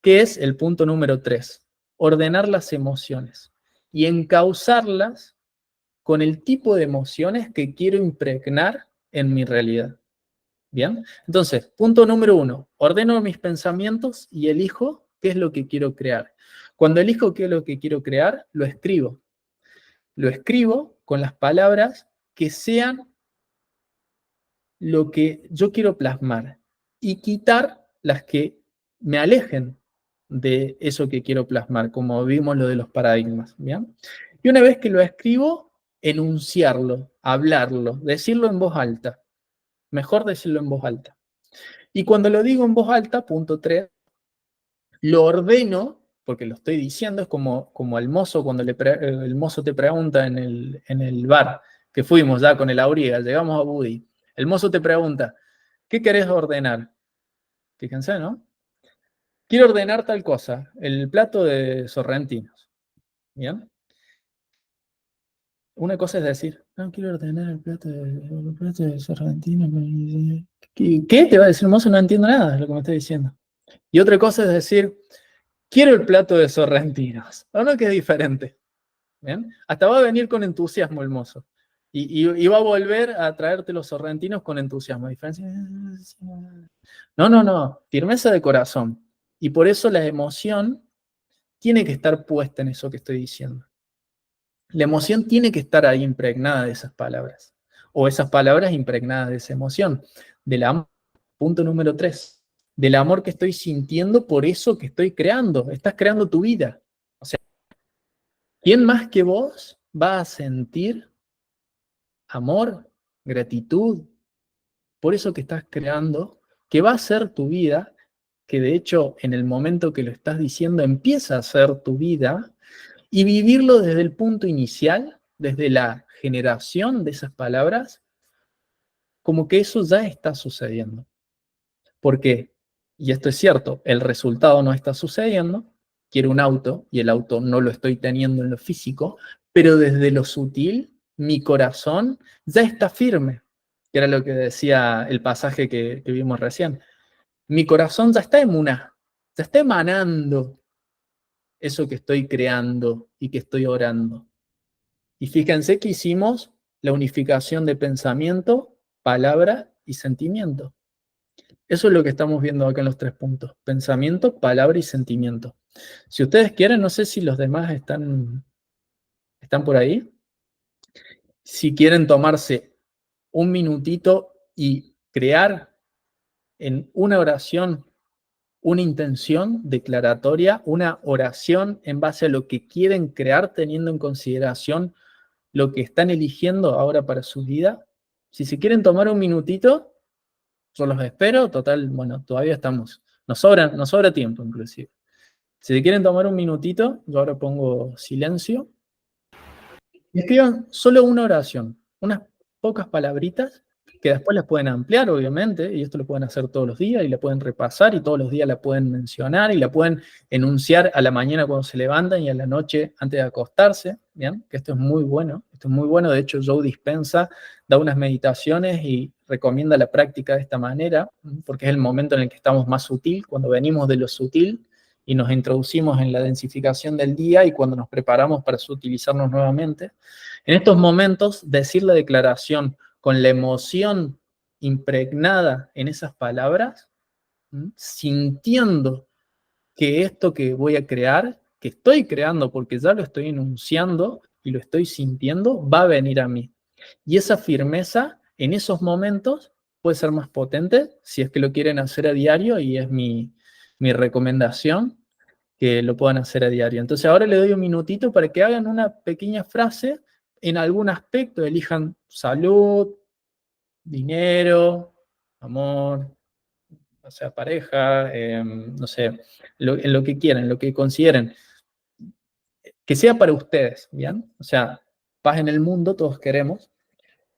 que es el punto número 3, ordenar las emociones y encauzarlas con el tipo de emociones que quiero impregnar en mi realidad. ¿Bien? Entonces, punto número 1, ordeno mis pensamientos y elijo qué es lo que quiero crear. Cuando elijo qué es lo que quiero crear, lo escribo. Lo escribo con las palabras que sean lo que yo quiero plasmar y quitar las que me alejen de eso que quiero plasmar, como vimos lo de los paradigmas, ¿bien? Y una vez que lo escribo, enunciarlo, hablarlo, decirlo en voz alta. Mejor decirlo en voz alta. Y cuando lo digo en voz alta, punto 3, lo ordeno, porque lo estoy diciendo, es como el mozo cuando el mozo te pregunta en el bar, que fuimos ya con el Auriga, llegamos a Buddy. El mozo te pregunta, ¿qué querés ordenar? Fíjense, ¿no? Quiero ordenar tal cosa, el plato de sorrentinos. ¿Bien? Una cosa es decir, no, quiero ordenar el plato de sorrentinos. ¿Qué? Te va a decir el mozo, no entiendo nada de lo que me está diciendo. Y otra cosa es decir, quiero el plato de sorrentinos. ¿O no? Que es diferente. ¿Bien? Hasta va a venir con entusiasmo el mozo. Y va a volver a traerte los sorrentinos con entusiasmo. No. Firmeza de corazón. Y por eso la emoción tiene que estar puesta en eso que estoy diciendo. La emoción tiene que estar ahí impregnada de esas palabras. O esas palabras impregnadas de esa emoción. Del amor. Punto número 3. Del amor que estoy sintiendo por eso que estoy creando. Estás creando tu vida. O sea, ¿quién más que vos va a sentir amor, gratitud, por eso que estás creando, que va a ser tu vida, que de hecho en el momento que lo estás diciendo empieza a ser tu vida, y vivirlo desde el punto inicial, desde la generación de esas palabras, como que eso ya está sucediendo? ¿Por qué? Y esto es cierto, el resultado no está sucediendo, quiero un auto y el auto no lo estoy teniendo en lo físico, pero desde lo sutil, mi corazón ya está firme, que era lo que decía el pasaje que vimos recién. Mi corazón ya está emuná, ya está emanando eso que estoy creando y que estoy orando. Y fíjense que hicimos la unificación de pensamiento, palabra y sentimiento. Eso es lo que estamos viendo acá en los 3 puntos. Pensamiento, palabra y sentimiento. Si ustedes quieren, no sé si los demás están por ahí. Si quieren tomarse un minutito y crear en una oración una intención declaratoria, una oración en base a lo que quieren crear, teniendo en consideración lo que están eligiendo ahora para su vida. Si se quieren tomar un minutito, yo los espero. Total, bueno, todavía estamos. Nos sobra tiempo, inclusive. Si se quieren tomar un minutito, yo ahora pongo silencio. Y escriban solo una oración, unas pocas palabritas, que después las pueden ampliar, obviamente, y esto lo pueden hacer todos los días, y la pueden repasar, y todos los días la pueden mencionar, y la pueden enunciar a la mañana cuando se levantan y a la noche antes de acostarse, ¿bien? Que esto es muy bueno, de hecho Joe Dispenza da unas meditaciones y recomienda la práctica de esta manera, porque es el momento en el que estamos más sutil, cuando venimos de lo sutil, y nos introducimos en la densificación del día, y cuando nos preparamos para sutilizarnos nuevamente. En estos momentos, decir la declaración con la emoción impregnada en esas palabras, sintiendo que esto que voy a crear, que estoy creando porque ya lo estoy enunciando y lo estoy sintiendo, va a venir a mí. Y esa firmeza en esos momentos puede ser más potente si es que lo quieren hacer a diario, y es mi recomendación, que lo puedan hacer a diario. Entonces ahora le doy un minutito para que hagan una pequeña frase en algún aspecto, elijan salud, dinero, amor, o sea, pareja, no sé, en lo que quieran, lo que consideren, que sea para ustedes, ¿bien? O sea, paz en el mundo, todos queremos,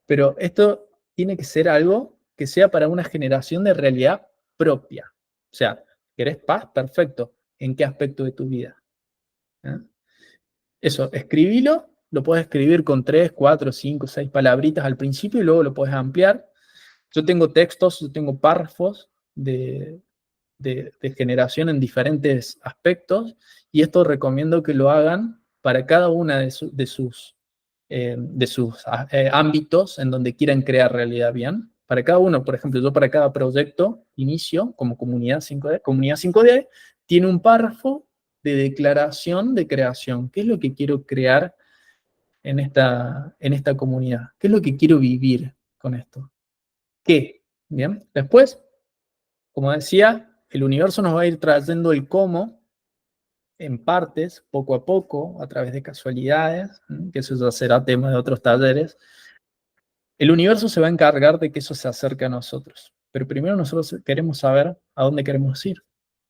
pero esto tiene que ser algo que sea para una generación de realidad propia. O sea, ¿querés paz? Perfecto. ¿En qué aspecto de tu vida? ¿Eh? Eso, escribilo, lo puedes escribir con 3, 4, 5, 6 palabritas al principio y luego lo puedes ampliar. Yo tengo textos, yo tengo párrafos de generación en diferentes aspectos, y esto recomiendo que lo hagan para cada una de sus ámbitos en donde quieran crear realidad, ¿bien? Para cada uno, por ejemplo, yo para cada proyecto inicio como comunidad 5D. Comunidad 5D tiene un párrafo de declaración de creación. ¿Qué es lo que quiero crear en esta comunidad? ¿Qué es lo que quiero vivir con esto? ¿Qué? Bien, después, como decía, el universo nos va a ir trayendo el cómo en partes, poco a poco, a través de casualidades, que eso ya será tema de otros talleres. El universo se va a encargar de que eso se acerque a nosotros. Pero primero nosotros queremos saber a dónde queremos ir.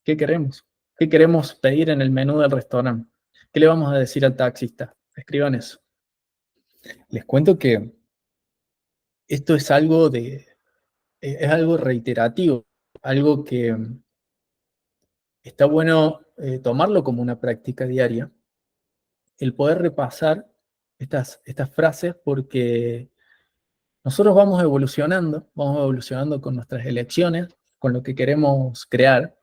¿Qué queremos? ¿Qué queremos pedir en el menú del restaurante? ¿Qué le vamos a decir al taxista? Escriban eso. Les cuento que esto es algo reiterativo, algo que está bueno tomarlo como una práctica diaria, el poder repasar estas frases, porque nosotros vamos evolucionando con nuestras elecciones, con lo que queremos crear,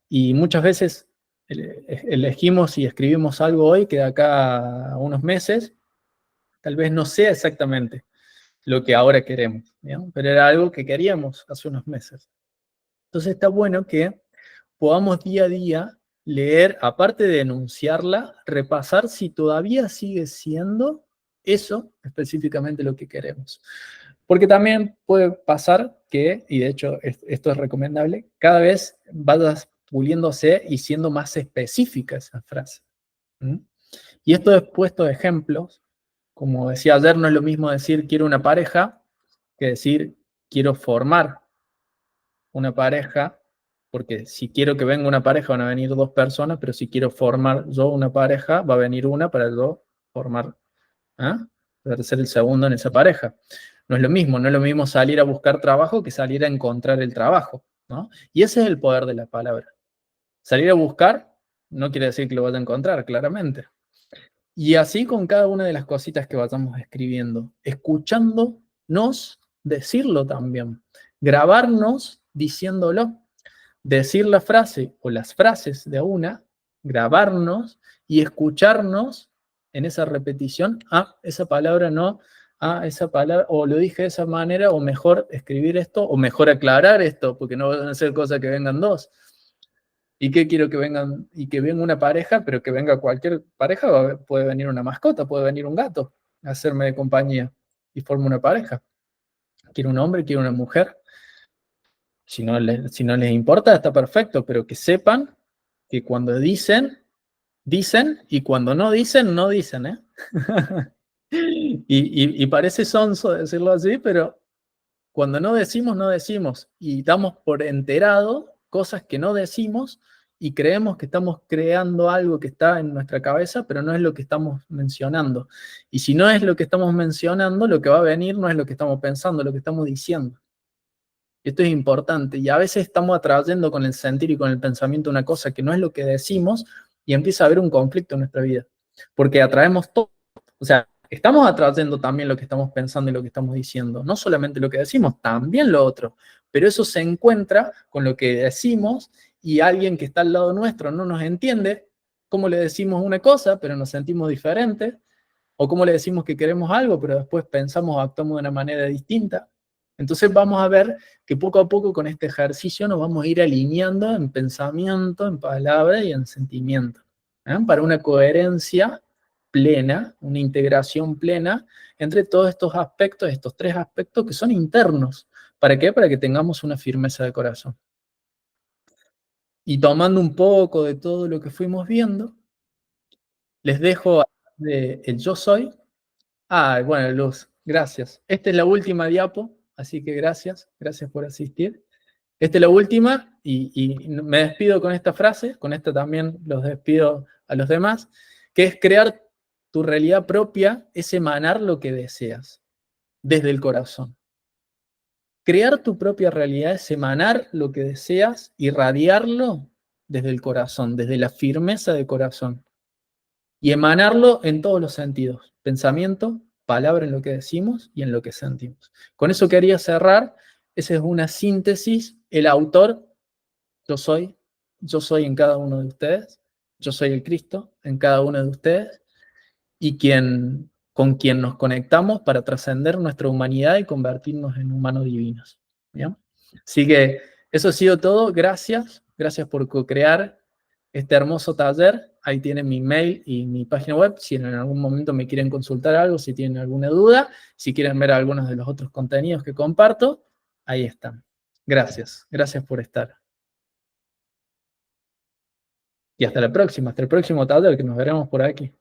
y muchas veces elegimos y escribimos algo hoy que de acá a unos meses tal vez no sea exactamente lo que ahora queremos, ¿no? Pero era algo que queríamos hace unos meses. Entonces está bueno que podamos día a día leer, aparte de enunciarla, repasar si todavía sigue siendo eso específicamente lo que queremos. Porque también puede pasar que, y de hecho esto es recomendable, cada vez vayas puliéndose y siendo más específica esa frase. Y esto es puesto de ejemplos. Como decía ayer, no es lo mismo decir quiero una pareja que decir quiero formar una pareja, porque si quiero que venga una pareja van a venir dos personas, pero si quiero formar yo una pareja, va a venir una para yo formar, para ser el segundo en esa pareja. No es lo mismo salir a buscar trabajo que salir a encontrar el trabajo, ¿no? Y ese es el poder de la palabra. Salir a buscar no quiere decir que lo vaya a encontrar, claramente. Y así con cada una de las cositas que vayamos escribiendo, escuchándonos decirlo también, grabarnos diciéndolo, decir la frase o las frases de una, grabarnos y escucharnos en esa repetición, esa palabra no, esa palabra, o lo dije de esa manera, o mejor escribir esto, o mejor aclarar esto, porque no van a ser cosas que vengan dos. ¿Y qué quiero que vengan? Y que venga una pareja, pero que venga cualquier pareja, puede venir una mascota, puede venir un gato a hacerme de compañía y forma una pareja. Quiero un hombre, quiero una mujer. Si no les importa, está perfecto, pero que sepan que cuando dicen, dicen, y cuando no dicen, no dicen, ¿eh? y parece sonso decirlo así, pero cuando no decimos, no decimos, y damos por enterado cosas que no decimos, y creemos que estamos creando algo que está en nuestra cabeza, pero no es lo que estamos mencionando. Y si no es lo que estamos mencionando, lo que va a venir no es lo que estamos pensando, lo que estamos diciendo. Esto es importante, y a veces estamos atrayendo con el sentir y con el pensamiento una cosa que no es lo que decimos, y empieza a haber un conflicto en nuestra vida, porque atraemos todo. O sea, estamos atrayendo también lo que estamos pensando y lo que estamos diciendo, no solamente lo que decimos, también lo otro, pero eso se encuentra con lo que decimos y alguien que está al lado nuestro no nos entiende cómo le decimos una cosa, pero nos sentimos diferentes, o cómo le decimos que queremos algo, pero después pensamos o actuamos de una manera distinta. Entonces vamos a ver que poco a poco con este ejercicio nos vamos a ir alineando en pensamiento, en palabra y en sentimiento, para una coherencia plena, una integración plena entre todos estos aspectos, estos tres aspectos que son internos. ¿Para qué? Para que tengamos una firmeza de corazón. Y tomando un poco de todo lo que fuimos viendo, les dejo el yo soy. Bueno, Luz, gracias. Esta es la última diapo, así que gracias por asistir. Esta es la última y me despido con esta frase, con esta también los despido a los demás, que es crear tu realidad propia, es emanar lo que deseas, desde el corazón. Crear tu propia realidad es emanar lo que deseas, irradiarlo desde el corazón, desde la firmeza de corazón. Y emanarlo en todos los sentidos, pensamiento, palabra en lo que decimos y en lo que sentimos. Con eso quería cerrar, esa es una síntesis, el autor, yo soy en cada uno de ustedes, yo soy el Cristo en cada uno de ustedes, y con quien nos conectamos para trascender nuestra humanidad y convertirnos en humanos divinos. ¿Bien? Así que eso ha sido todo, gracias por co-crear este hermoso taller. Ahí tienen mi mail y mi página web, si en algún momento me quieren consultar algo, si tienen alguna duda, si quieren ver algunos de los otros contenidos que comparto, ahí están. Gracias por estar. Y hasta la próxima, hasta el próximo taller, que nos veremos por aquí.